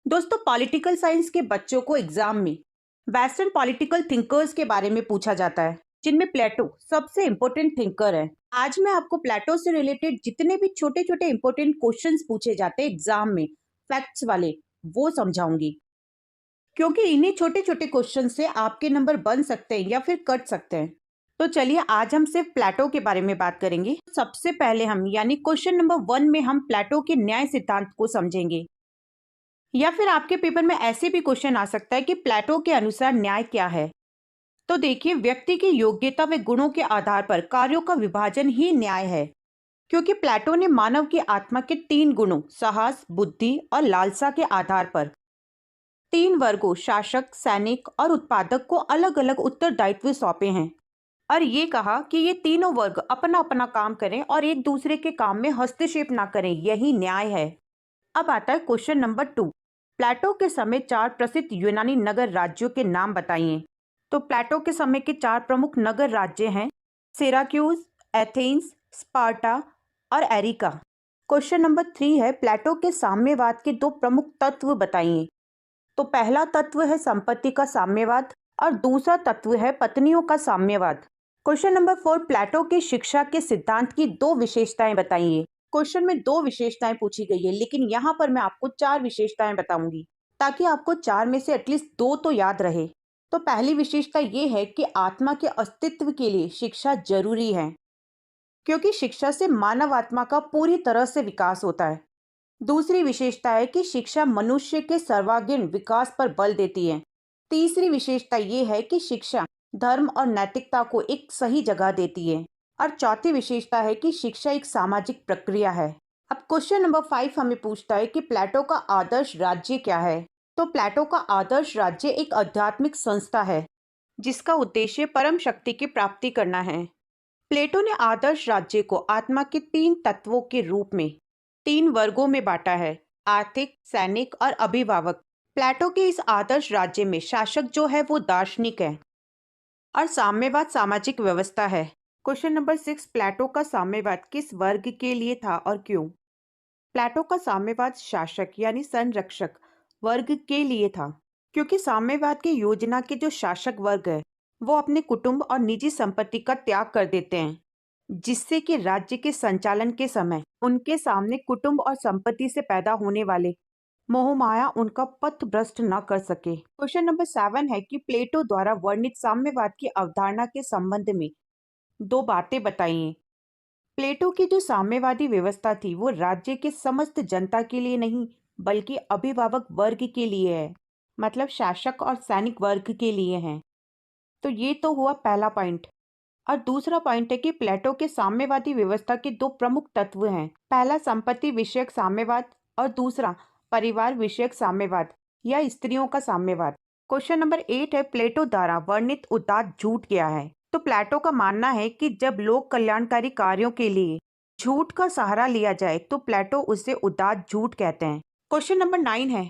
दोस्तों, political science के बच्चों को एग्जाम में वेस्टर्न पॉलिटिकल थिंकर्स के बारे में पूछा जाता है, जिनमें प्लेटो सबसे इम्पोर्टेंट थिंकर है। आज मैं आपको प्लेटो से रिलेटेड जितने भी छोटे छोटे इंपॉर्टेंट क्वेश्चंस पूछे जाते हैं एग्जाम में, फैक्ट्स वाले, वो समझाऊंगी। क्योंकि इन्हीं छोटे छोटे क्वेश्चन से आपके नंबर बन सकते हैं या फिर कट सकते हैं। तो चलिए, आज हम सिर्फ प्लेटो के बारे में बात करेंगे। सबसे पहले हम यानी क्वेश्चन नंबर 1 में हम प्लेटो के न्याय सिद्धांत को समझेंगे। या फिर आपके पेपर में ऐसे भी क्वेश्चन आ सकता है कि प्लेटो के अनुसार न्याय क्या है। तो देखिए, व्यक्ति की योग्यता व गुणों के आधार पर कार्यों का विभाजन ही न्याय है। क्योंकि प्लेटो ने मानव की आत्मा के 3 गुणों साहस, बुद्धि और लालसा के आधार पर 3 वर्गों शासक, सैनिक और उत्पादक को अलग अलग उत्तरदायित्व सौंपे हैं। और ये कहा कि ये तीनों वर्ग अपना अपना काम करें और एक दूसरे के काम में हस्तक्षेप ना करें, यही न्याय है। अब आता है क्वेश्चन नंबर 2। प्लेटो के समय 4 प्रसिद्ध यूनानी नगर राज्यों के नाम बताइए। तो प्लेटो के समय के 4 प्रमुख नगर राज्य हैं सिराक्यूज, एथेंस, स्पार्टा और एरिका। क्वेश्चन नंबर 3 है, प्लेटो के साम्यवाद के 2 प्रमुख तत्व बताइए। तो पहला तत्व है संपत्ति का साम्यवाद और दूसरा तत्व है पत्नियों का साम्यवाद। क्वेश्चन नंबर 4, प्लेटो की शिक्षा के सिद्धांत की 2 विशेषताएं बताइए। क्वेश्चन में 2 विशेषताएं पूछी गई है, लेकिन यहाँ पर मैं आपको 4 विशेषताएं बताऊंगी, ताकि आपको 4 में से एटलीस्ट 2 तो याद रहे। तो पहली विशेषता ये है कि आत्मा के अस्तित्व के लिए शिक्षा जरूरी है, क्योंकि शिक्षा से मानव आत्मा का पूरी तरह से विकास होता है। दूसरी विशेषता है कि शिक्षा मनुष्य के सर्वांगीण विकास पर बल देती है। तीसरी विशेषता ये है कि शिक्षा धर्म और नैतिकता को एक सही जगह देती है। और चौथी विशेषता है कि शिक्षा एक सामाजिक प्रक्रिया है। अब क्वेश्चन नंबर 5 हमें पूछता है कि प्लेटो का आदर्श राज्य क्या है। तो प्लेटो का आदर्श राज्य एक आध्यात्मिक संस्था है, जिसका उद्देश्य परम शक्ति की प्राप्ति करना है। प्लेटो ने आदर्श राज्य को आत्मा के 3 तत्वों के रूप में 3 वर्गों में बांटा है, आर्थिक, सैनिक और अभिभावक। प्लेटो के इस आदर्श राज्य में शासक जो है वो दार्शनिक है और साम्यवाद सामाजिक व्यवस्था है। क्वेश्चन नंबर 6, प्लेटो का साम्यवाद किस वर्ग के लिए था और क्यों। प्लेटो का साम्यवाद शासक यानी संरक्षक वर्ग के लिए था, क्योंकि साम्यवाद की योजना के जो शासक वर्ग है वो अपने कुटुंब और निजी संपत्ति का त्याग कर देते हैं, जिससे कि राज्य के संचालन के समय उनके सामने कुटुंब और संपत्ति से पैदा होने वाले मोह माया उनका पथ भ्रष्ट न कर सके। क्वेश्चन नंबर 7 है कि प्लेटो द्वारा वर्णित साम्यवाद की अवधारणा के संबंध में 2 बातें बताइए। प्लेटो की जो साम्यवादी व्यवस्था थी वो राज्य के समस्त जनता के लिए नहीं, बल्कि अभिभावक वर्ग के लिए है, मतलब शासक और सैनिक वर्ग के लिए है। तो ये तो हुआ पहला पॉइंट। और दूसरा पॉइंट है कि प्लेटो के साम्यवादी व्यवस्था के 2 प्रमुख तत्व हैं। पहला संपत्ति विषयक साम्यवाद और दूसरा परिवार विषयक साम्यवाद या स्त्रियों का साम्यवाद। क्वेश्चन नंबर 8 है, प्लेटो द्वारा वर्णित उदात्त झूठ क्या है। तो प्लेटो का मानना है कि जब लोक कल्याणकारी कार्यों के लिए झूठ का सहारा लिया जाए तो प्लेटो उसे उदात्त झूठ कहते हैं। क्वेश्चन नंबर 9 है,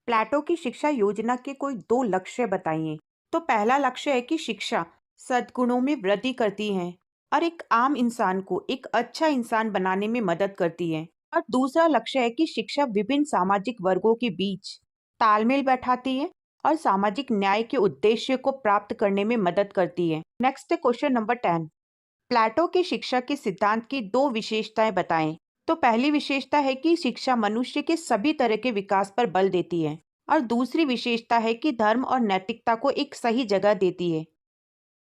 प्लेटो की शिक्षा योजना के कोई 2 लक्ष्य बताइए। तो पहला लक्ष्य है कि शिक्षा सद्गुणों में वृद्धि करती है और एक आम इंसान को एक अच्छा इंसान बनाने में मदद करती है। और दूसरा लक्ष्य है कि शिक्षा विभिन्न सामाजिक वर्गों के बीच तालमेल बैठाती है और सामाजिक न्याय के उद्देश्य को प्राप्त करने में मदद करती है। नेक्स्ट है क्वेश्चन नंबर 10, प्लेटो की शिक्षा के सिद्धांत की 2 विशेषताएं बताएं। तो पहली विशेषता है कि शिक्षा मनुष्य के सभी तरह के विकास पर बल देती है और दूसरी विशेषता है कि धर्म और नैतिकता को एक सही जगह देती है।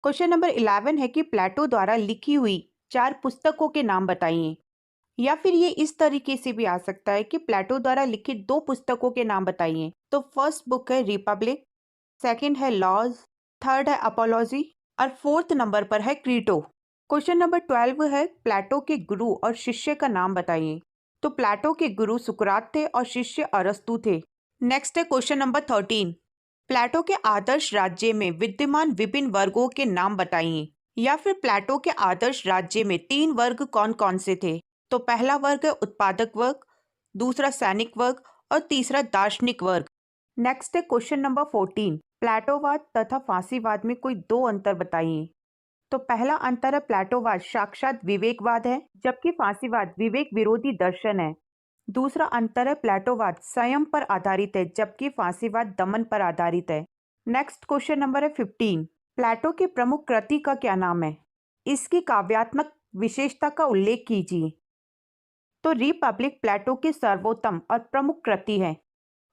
क्वेश्चन नंबर 11 है कि प्लेटो द्वारा लिखी हुई 4 पुस्तकों के नाम बताइए। या फिर ये इस तरीके से भी आ सकता है कि प्लेटो द्वारा लिखित 2 पुस्तकों के नाम बताइए। तो फर्स्ट बुक है रिपब्लिक, सेकंड है लॉज, थर्ड है अपोलॉजी और फोर्थ नंबर पर है क्रीटो। क्वेश्चन नंबर 12 है, प्लेटो के गुरु और शिष्य का नाम बताइए। तो प्लेटो के गुरु सुकरात थे और शिष्य अरस्तु थे। नेक्स्ट है क्वेश्चन नंबर 13, प्लेटो के आदर्श राज्य में विद्यमान विभिन्न वर्गों के नाम बताइए। या फिर प्लेटो के आदर्श राज्य में 3 वर्ग कौन कौन से थे। तो पहला वर्ग है उत्पादक वर्ग, दूसरा सैनिक वर्ग और तीसरा दार्शनिक वर्ग। नेक्स्ट है क्वेश्चन नंबर 14, प्लेटोवाद तथा फांसीवाद में कोई 2 अंतर बताइए। तो पहला अंतर है प्लेटोवाद साक्षात विवेकवाद है, जबकि फांसीवाद विवेक विरोधी दर्शन है। दूसरा अंतर है प्लेटोवाद संयम पर आधारित है जबकि फांसीवाद दमन पर आधारित है। नेक्स्ट क्वेश्चन नंबर है 15। प्लेटो की प्रमुख कृति का क्या नाम है? इसकी काव्यात्मक विशेषता का उल्लेख कीजिए। तो रिपब्लिक प्लेटो की सर्वोत्तम और प्रमुख कृति है।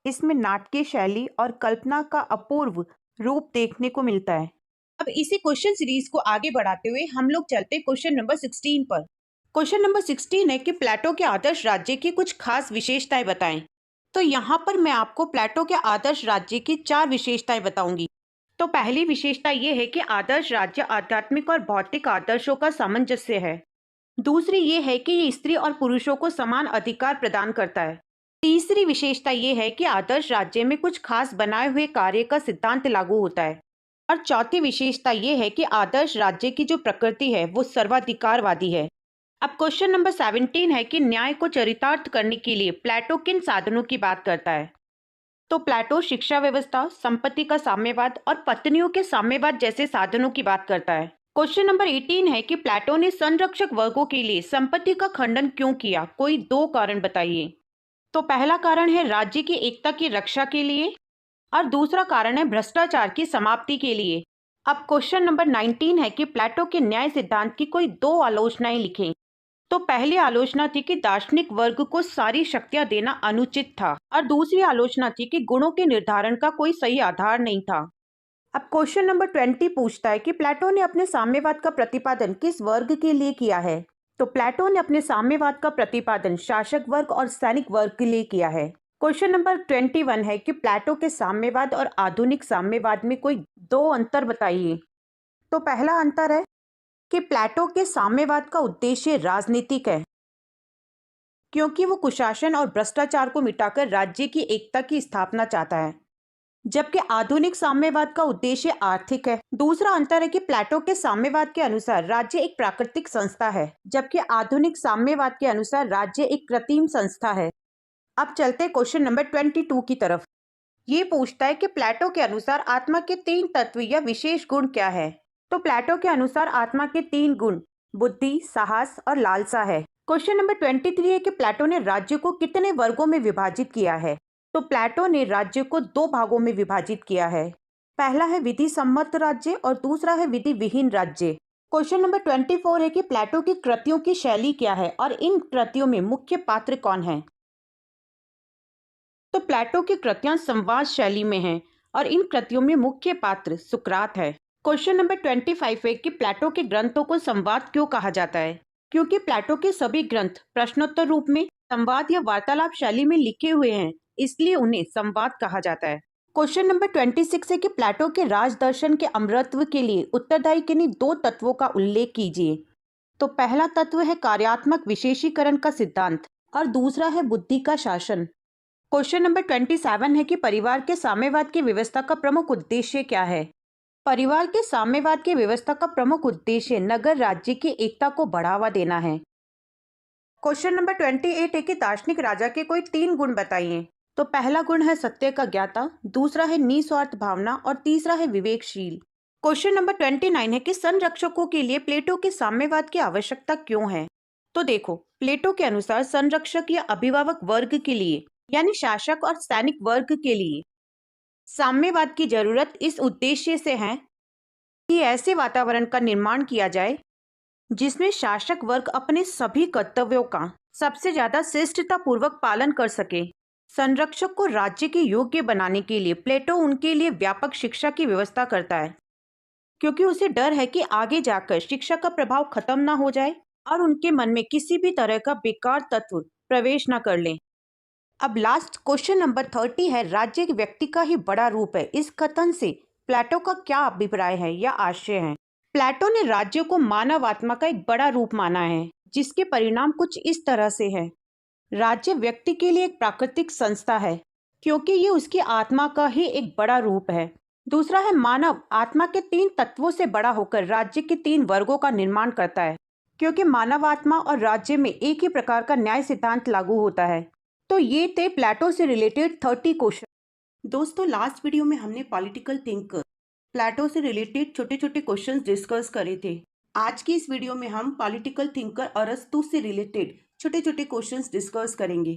इसमें नाटकीय शैली और कल्पना का अपूर्व रूप देखने को मिलता है। अब इसी क्वेश्चन सीरीज को आगे बढ़ाते हुए हम लोग चलते हैं क्वेश्चन नंबर 16 पर। क्वेश्चन नंबर 16 है कि प्लेटो के आदर्श राज्य की कुछ खास विशेषताएं बताएं। तो यहाँ पर मैं आपको प्लेटो के आदर्श राज्य की 4 विशेषताएं बताऊंगी। तो पहली विशेषता ये है कि आदर्श राज्य आध्यात्मिक और भौतिक आदर्शों का सामंजस्य है। दूसरी ये है कि ये स्त्री और पुरुषों को समान अधिकार प्रदान करता है। तीसरी विशेषता ये है कि आदर्श राज्य में कुछ खास बनाए हुए कार्य का सिद्धांत लागू होता है। और चौथी विशेषता ये है कि आदर्श राज्य की जो प्रकृति है वो सर्वाधिकारवादी है। अब क्वेश्चन नंबर 17 है कि न्याय को चरितार्थ करने के लिए प्लेटो किन साधनों की बात करता है? तो प्लेटो शिक्षा व्यवस्था, संपत्ति का साम्यवाद और पत्नियों के साम्यवाद जैसे साधनों की बात करता है। क्वेश्चन नंबर 18 है कि प्लेटो ने संरक्षक वर्गों के लिए संपत्ति का खंडन क्यों किया? कोई 2 कारण बताइए। तो पहला कारण है राज्य की एकता की रक्षा के लिए और दूसरा कारण है भ्रष्टाचार की समाप्ति के लिए। अब क्वेश्चन नंबर 19 है कि प्लेटो के न्याय सिद्धांत की कोई 2 आलोचनाएं लिखें। तो पहली आलोचना थी कि दार्शनिक वर्ग को सारी शक्तियां देना अनुचित था और दूसरी आलोचना थी कि गुणों के निर्धारण का कोई सही आधार नहीं था। अब क्वेश्चन नंबर 20 पूछता है कि प्लेटो ने अपने साम्यवाद का प्रतिपादन किस वर्ग के लिए किया है? तो प्लेटो ने अपने साम्यवाद का प्रतिपादन शासक वर्ग और सैनिक वर्ग के लिए किया है। क्वेश्चन नंबर 21 है कि प्लेटो के साम्यवाद और आधुनिक साम्यवाद में कोई 2 अंतर बताइए। तो पहला अंतर है कि प्लेटो के साम्यवाद का उद्देश्य राजनीतिक है, क्योंकि वो कुशासन और भ्रष्टाचार को मिटाकर राज्य की एकता की स्थापना चाहता है, जबकि आधुनिक साम्यवाद का उद्देश्य आर्थिक है। दूसरा अंतर है कि प्लेटो के साम्यवाद के अनुसार राज्य एक प्राकृतिक संस्था है, जबकि आधुनिक साम्यवाद के अनुसार राज्य एक कृत्रिम संस्था है। अब चलते क्वेश्चन नंबर 22 की तरफ। ये पूछता है कि प्लेटो के अनुसार आत्मा के 3 तत्व या विशेष गुण क्या है? तो प्लेटो के अनुसार आत्मा के 3 गुण बुद्धि, साहस और लालसा है। क्वेश्चन नंबर 23 है कि प्लेटो ने राज्य को कितने वर्गों में विभाजित किया है? तो प्लेटो ने राज्य को 2 भागों में विभाजित किया है। पहला है विधि सम्मत राज्य और दूसरा है विधि विहीन राज्य। क्वेश्चन नंबर 24 है कि प्लेटो की कृतियों की शैली क्या है और इन कृतियों में मुख्य पात्र कौन है? तो प्लेटो की कृतियां संवाद शैली में हैं और इन कृतियों में मुख्य पात्र सुकरात है। क्वेश्चन नंबर 25 है कि प्लेटो के ग्रंथों को संवाद क्यों कहा जाता है? क्योंकि प्लेटो के सभी ग्रंथ प्रश्नोत्तर रूप में संवाद या वार्तालाप शैली में लिखे हुए हैं, इसलिए उन्हें संवाद कहा जाता है। क्वेश्चन नंबर 26 है कि प्लेटो के राजदर्शन के अमरत्व के लिए उत्तरदायी किन्हीं 2 तत्वों का उल्लेख कीजिए। तो पहला तत्व है कार्यात्मक विशेषीकरण का सिद्धांत और दूसरा है बुद्धि का शासन। क्वेश्चन नंबर 27 है कि परिवार के साम्यवाद की व्यवस्था का प्रमुख उद्देश्य क्या है? परिवार के साम्यवाद की व्यवस्था का प्रमुख उद्देश्य नगर राज्य की एकता को बढ़ावा देना है। क्वेश्चन नंबर 28 है कि दार्शनिक राजा के कोई 3 गुण बताइए। तो पहला गुण है सत्य का ज्ञाता, दूसरा है निस्वार्थ भावना और तीसरा है विवेकशील। क्वेश्चन नंबर 29 है कि संरक्षकों के लिए प्लेटो के साम्यवाद की आवश्यकता क्यों है? तो देखो, प्लेटो के अनुसार संरक्षक या अभिभावक वर्ग के लिए यानी शासक और सैनिक वर्ग के लिए साम्यवाद की जरूरत इस उद्देश्य से है कि ऐसे वातावरण का निर्माण किया जाए जिसमें शासक वर्ग अपने सभी कर्तव्यों का सबसे ज्यादा श्रेष्ठता पूर्वक पालन कर सके। संरक्षक को राज्य के योग्य बनाने के लिए प्लेटो उनके लिए व्यापक शिक्षा की व्यवस्था करता है, क्योंकि उसे डर है कि आगे जाकर शिक्षा का प्रभाव खत्म ना हो जाए और उनके मन में किसी भी तरह का बेकार तत्व प्रवेश न कर ले। अब लास्ट क्वेश्चन नंबर 30 है राज्य एक व्यक्ति का ही बड़ा रूप है। इस कथन से प्लेटो का क्या अभिप्राय है या आशय है? प्लेटो ने राज्य को मानव आत्मा का एक बड़ा रूप माना है, जिसके परिणाम कुछ इस तरह से है। राज्य व्यक्ति के लिए एक प्राकृतिक संस्था है, क्योंकि ये उसकी आत्मा का ही एक बड़ा रूप है। दूसरा है मानव आत्मा के 3 तत्वों से बड़ा होकर राज्य के 3 वर्गों का निर्माण करता है, क्योंकि मानव आत्मा और राज्य में एक ही प्रकार का न्याय सिद्धांत लागू होता है। तो ये थे प्लेटो से रिलेटेड 30 क्वेश्चन। दोस्तों, लास्ट वीडियो में हमने पॉलिटिकल थिंकर प्लेटो से रिलेटेड छोटे छोटे क्वेश्चंस डिस्कस करे थे। आज की इस वीडियो में हम पॉलिटिकल थिंकर अरस्तु से रिलेटेड छोटे छोटे क्वेश्चंस डिस्कस करेंगे।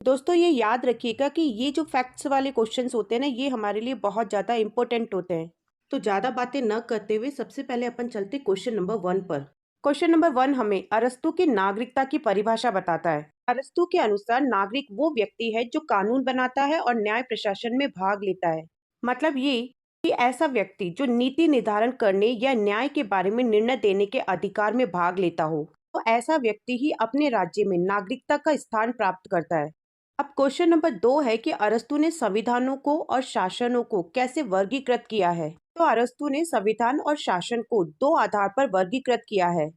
दोस्तों ये याद रखिएगा कि ये जो फैक्ट्स वाले क्वेश्चंस होते हैं ना, ये हमारे लिए बहुत ज़्यादा इंपॉर्टेंट होते हैं। तो ज़्यादा बातें न करते हुए सबसे पहले अपन चलते क्वेश्चन नंबर 1 पर। क्वेश्चन नंबर 1 हमें अरस्तू की नागरिकता की परिभाषा बताता है। अरस्तू के अनुसार नागरिक वो व्यक्ति है जो कानून बनाता है और न्याय प्रशासन में भाग लेता है। मतलब ये कि ऐसा व्यक्ति जो नीति निर्धारण करने या न्याय के बारे में निर्णय देने के अधिकार में भाग लेता हो, तो ऐसा व्यक्ति ही अपने राज्य में नागरिकता का स्थान प्राप्त करता है। अब क्वेश्चन नंबर 2 है कि अरस्तू ने संविधानों को और शासनों को कैसे वर्गीकृत किया है। तो अरस्तू ने संविधान और शासन को दो आधार पर वर्गीकृत किया है।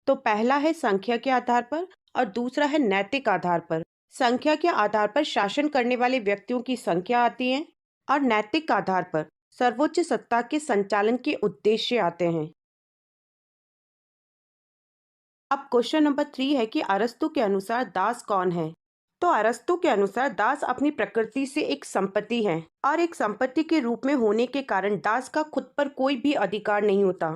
तो पहला है संख्या के आधार पर और दूसरा है नैतिक आधार पर। संख्या के आधार पर शासन करने वाले व्यक्तियों की संख्या आती है और नैतिक आधार पर सर्वोच्च सत्ता के संचालन के उद्देश्य आते हैं। अब क्वेश्चन नंबर 3 है कि अरस्तू के अनुसार दास कौन है। तो अरस्तू के अनुसार दास अपनी प्रकृति से एक संपत्ति है और एक संपत्ति के रूप में होने के कारण दास का खुद पर कोई भी अधिकार नहीं होता।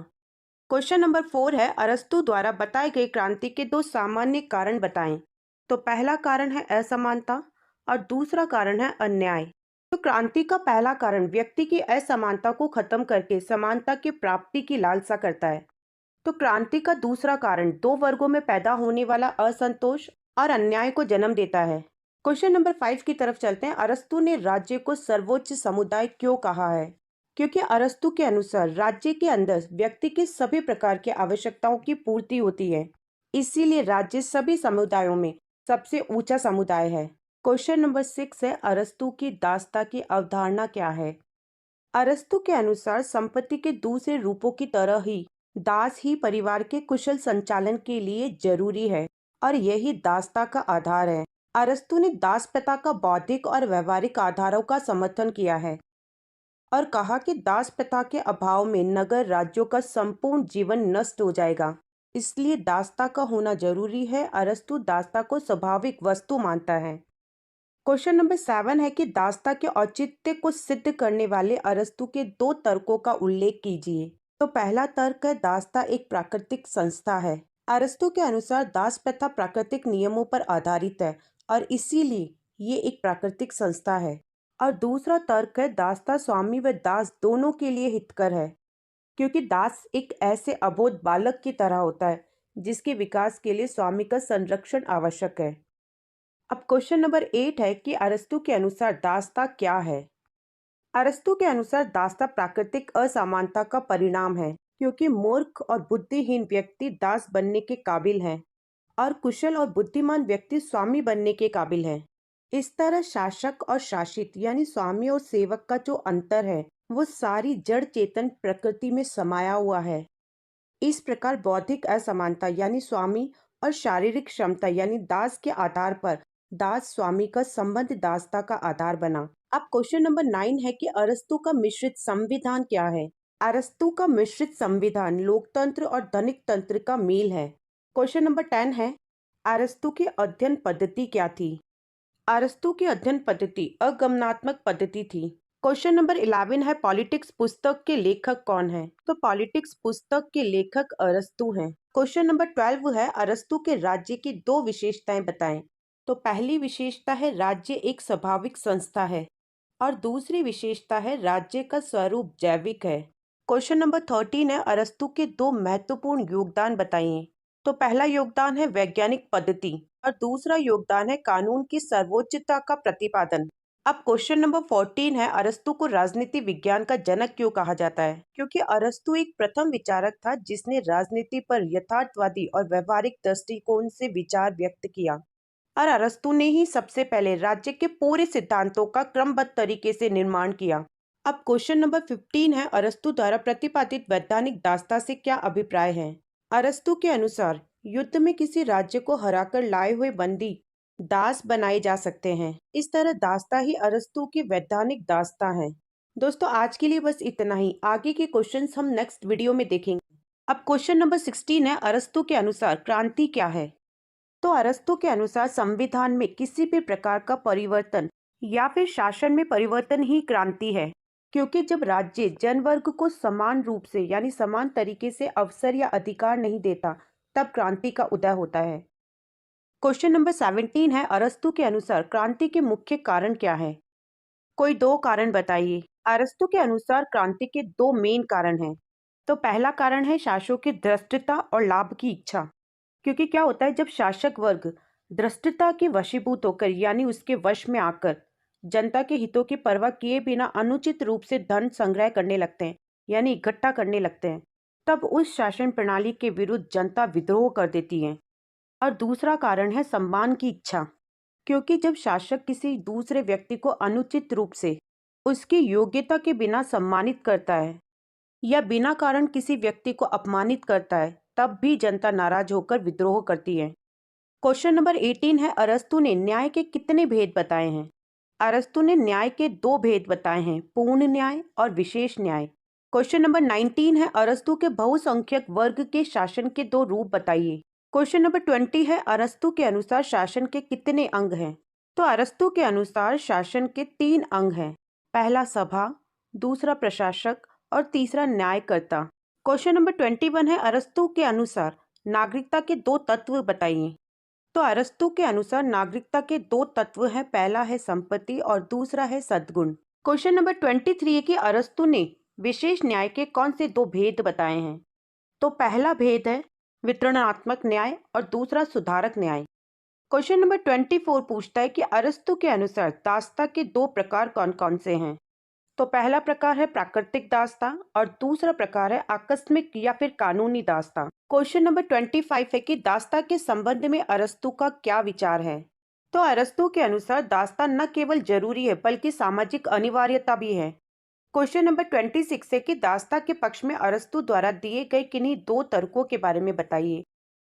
क्वेश्चन नंबर 4 है अरस्तू द्वारा बताए गए क्रांति के दो सामान्य कारण बताएं। तो पहला कारण है असमानता और दूसरा कारण है अन्याय। तो क्रांति का पहला कारण व्यक्ति की असमानता को खत्म करके समानता की प्राप्ति की लालसा करता है। तो क्रांति का दूसरा कारण दो वर्गों में पैदा होने वाला असंतोष और अन्याय को जन्म देता है। क्वेश्चन नंबर 5 की तरफ चलते हैं। अरस्तू ने राज्य को सर्वोच्च समुदाय क्यों कहा है। क्योंकि अरस्तू के अनुसार राज्य के अंदर व्यक्ति की सभी प्रकार की आवश्यकताओं की पूर्ति होती है, इसीलिए राज्य सभी समुदायों में सबसे ऊंचा समुदाय है। क्वेश्चन नंबर 6 है अरस्तू की दासता की अवधारणा क्या है। अरस्तू के अनुसार संपत्ति के दूसरे रूपों की तरह ही दास ही परिवार के कुशल संचालन के लिए जरूरी है और यही दासता का आधार है। अरस्तू ने दास प्रथा का बौद्धिक और व्यवहारिक आधारों का समर्थन किया है और कहा कि दास प्रथा के अभाव में नगर राज्यों का संपूर्ण जीवन नष्ट हो जाएगा, इसलिए दासता का होना जरूरी है। अरस्तू दासता को स्वाभाविक वस्तु मानता है। क्वेश्चन नंबर 7 है कि दासता के औचित्य को सिद्ध करने वाले अरस्तू के दो तर्कों का उल्लेख कीजिए। तो पहला तर्क है दासता एक प्राकृतिक संस्था है। अरस्तू के अनुसार दास प्रथा प्राकृतिक नियमों पर आधारित है और इसीलिए ये एक प्राकृतिक संस्था है। और दूसरा तर्क है दासता स्वामी व दास दोनों के लिए हितकर है, क्योंकि दास एक ऐसे अबोध बालक की तरह होता है जिसके विकास के लिए स्वामी का संरक्षण आवश्यक है। अब क्वेश्चन नंबर 8 है कि अरस्तू के अनुसार दासता क्या है। अरस्तू के अनुसार दासता प्राकृतिक असमानता का परिणाम है, क्योंकि मूर्ख और बुद्धिहीन व्यक्ति दास बनने के काबिल है और कुशल और बुद्धिमान व्यक्ति स्वामी बनने के काबिल है। इस तरह शासक और शासित यानी स्वामी और सेवक का जो अंतर है वो सारी जड़ चेतन प्रकृति में समाया हुआ है। इस प्रकार बौद्धिक असमानता यानी स्वामी और शारीरिक क्षमता यानी दास के आधार पर दास स्वामी का संबंध दासता का आधार बना। अब क्वेश्चन नंबर 9 है कि अरस्तू का मिश्रित संविधान क्या है। अरस्तू का मिश्रित संविधान लोकतंत्र और धनिक तंत्र का मेल है। क्वेश्चन नंबर 10 है अरस्तू की अध्ययन पद्धति क्या थी। अरस्तू की अध्ययन पद्धति अगमनात्मक पद्धति थी। क्वेश्चन नंबर 11 है पॉलिटिक्स पुस्तक के लेखक कौन है। तो पॉलिटिक्स पुस्तक के लेखक अरस्तू हैं। क्वेश्चन नंबर 12 है अरस्तू के राज्य की दो विशेषताएं बताएं। तो पहली विशेषता है राज्य एक स्वाभाविक संस्था है और दूसरी विशेषता है राज्य का स्वरूप जैविक है। क्वेश्चन नंबर 13 है अरस्तू के दो महत्वपूर्ण योगदान बताइए। तो पहला योगदान है वैज्ञानिक पद्धति और दूसरा योगदान है कानून की सर्वोच्चता का प्रतिपादन। अब क्वेश्चन नंबर 14 है अरस्तू को राजनीति विज्ञान का जनक क्यों कहा जाता है। क्योंकि अरस्तू एक प्रथम विचारक था जिसने राजनीति पर यथार्थवादी और व्यवहारिक दृष्टिकोण से विचार व्यक्त किया और अरस्तू ने ही सबसे पहले राज्य के पूरे सिद्धांतों का क्रमबद्ध तरीके से निर्माण किया। अब क्वेश्चन नंबर 15 है अरस्तू द्वारा प्रतिपादित वैधानिक दासता से क्या अभिप्राय है। अरस्तू के अनुसार युद्ध में किसी राज्य को हराकर लाए हुए बंदी दास बनाए जा सकते हैं। इस तरह दासता ही अरस्तू की वैधानिक दासता है। दोस्तों आज के लिए बस इतना ही। आगे के क्वेश्चंस हम नेक्स्ट वीडियो में देखेंगे। अब क्वेश्चन नंबर 16 है अरस्तू के अनुसार क्रांति क्या है। तो अरस्तू के अनुसार संविधान में किसी भी प्रकार का परिवर्तन या फिर शासन में परिवर्तन ही क्रांति है, क्योंकि जब राज्य जनवर्ग को समान रूप से यानी समान तरीके से अवसर या अधिकार नहीं देता तब क्रांति का उदय होता है। क्वेश्चन नंबर 17 है, अरस्तु के अनुसार क्रांति के मुख्य कारण क्या है? कोई दो कारण बताइए। अरस्तु के अनुसार क्रांति के दो मेन कारण हैं। तो पहला कारण है शासकों की धृष्टता और लाभ की इच्छा। क्योंकि क्या होता है, जब शासक वर्ग धृष्टता के वशीभूत होकर यानी उसके वश में आकर जनता के हितों की परवाह किए बिना अनुचित रूप से धन संग्रह करने लगते हैं यानी इकट्ठा करने लगते हैं, तब उस शासन प्रणाली के विरुद्ध जनता विद्रोह कर देती है। और दूसरा कारण है सम्मान की इच्छा। क्योंकि जब शासक किसी दूसरे व्यक्ति को अनुचित रूप से उसकी योग्यता के बिना सम्मानित करता है या बिना कारण किसी व्यक्ति को अपमानित करता है, तब भी जनता नाराज होकर विद्रोह करती है। क्वेश्चन नंबर 18 है, अरस्तु ने न्याय के कितने भेद बताए हैं? अरस्तु ने न्याय के दो भेद बताए हैं, पूर्ण न्याय और विशेष न्याय। क्वेश्चन नंबर 19 है, अरस्तु के बहुसंख्यक वर्ग के शासन के दो रूप बताइए। क्वेश्चन नंबर 20 है, अरस्तु के अनुसार शासन के कितने अंग हैं? तो अरस्तु के अनुसार शासन के 3 अंग हैं। पहला सभा, दूसरा प्रशासक और तीसरा न्यायकर्ता। क्वेश्चन नंबर 21 है, अरस्तु के अनुसार नागरिकता के दो तत्व बताइए। तो अरस्तु के अनुसार नागरिकता के दो तत्व हैं, पहला है संपत्ति और दूसरा है सद्गुण। क्वेश्चन नंबर 23 है कि अरस्तु ने विशेष न्याय के कौन से दो भेद बताए हैं? तो पहला भेद है वितरणात्मक न्याय और दूसरा सुधारक न्याय। क्वेश्चन नंबर 24 पूछता है कि अरस्तु के अनुसार दासता के दो प्रकार कौन कौन से हैं? तो पहला प्रकार है प्राकृतिक दासता और दूसरा प्रकार है आकस्मिक या फिर कानूनी दासता। क्वेश्चन नंबर 25 है कि दासता के संबंध में अरस्तु का क्या विचार है? तो अरस्तु के अनुसार दासता न केवल जरूरी है बल्कि सामाजिक अनिवार्यता भी है। क्वेश्चन नंबर 26 है कि दासता के पक्ष में अरस्तु द्वारा दिए गए किन्हीं दो तर्कों के बारे में बताइए।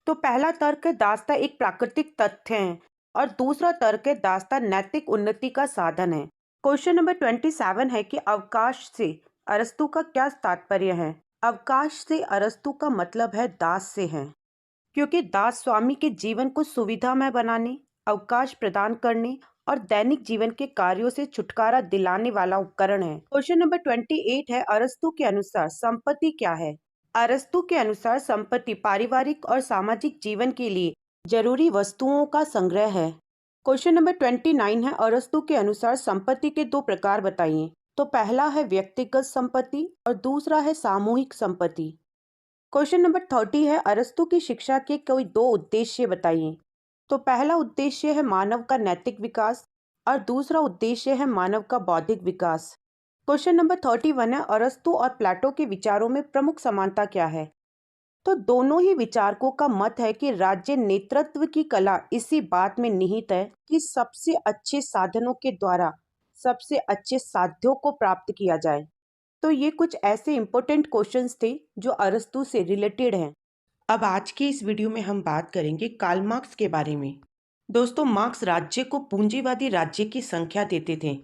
तो पहला तर्क है दासता एक प्राकृतिक तथ्य है और दूसरा तर्क है दासता नैतिक उन्नति का साधन है। क्वेश्चन नंबर 27 है कि अवकाश से अरस्तु का क्या तात्पर्य है? अवकाश से अरस्तु का मतलब है दास से है, क्योंकि दास स्वामी के जीवन को सुविधामय बनाने, अवकाश प्रदान करने और दैनिक जीवन के कार्यों से छुटकारा दिलाने वाला उपकरण है। क्वेश्चन नंबर 28 है, अरस्तु के अनुसार संपत्ति क्या है? अरस्तु के अनुसार संपत्ति पारिवारिक और सामाजिक जीवन के लिए जरूरी वस्तुओं का संग्रह है। क्वेश्चन नंबर 29 है, अरस्तु के अनुसार संपत्ति के दो प्रकार बताइए। तो पहला है व्यक्तिगत संपत्ति और दूसरा है सामूहिक संपत्ति। क्वेश्चन नंबर 30 है, अरस्तु की शिक्षा के कोई दो उद्देश्य बताइए। तो पहला उद्देश्य है मानव का नैतिक विकास और दूसरा उद्देश्य है मानव का बौद्धिक विकास। क्वेश्चन नंबर 31 है, अरस्तु और प्लेटो के विचारों में प्रमुख समानता क्या है? तो दोनों ही विचारकों का मत है कि राज्य नेतृत्व की कला इसी बात में निहित है कि सबसे अच्छे साधनों के द्वारा सबसे अच्छे साध्यों को प्राप्त किया जाए। तो ये कुछ ऐसे इंपॉर्टेंट क्वेश्चंस थे जो अरस्तु से रिलेटेड हैं। अब आज की इस वीडियो में हम बात करेंगे कार्ल मार्क्स के बारे में। दोस्तों, मार्क्स राज्य को पूंजीवादी राज्य की संख्या देते थे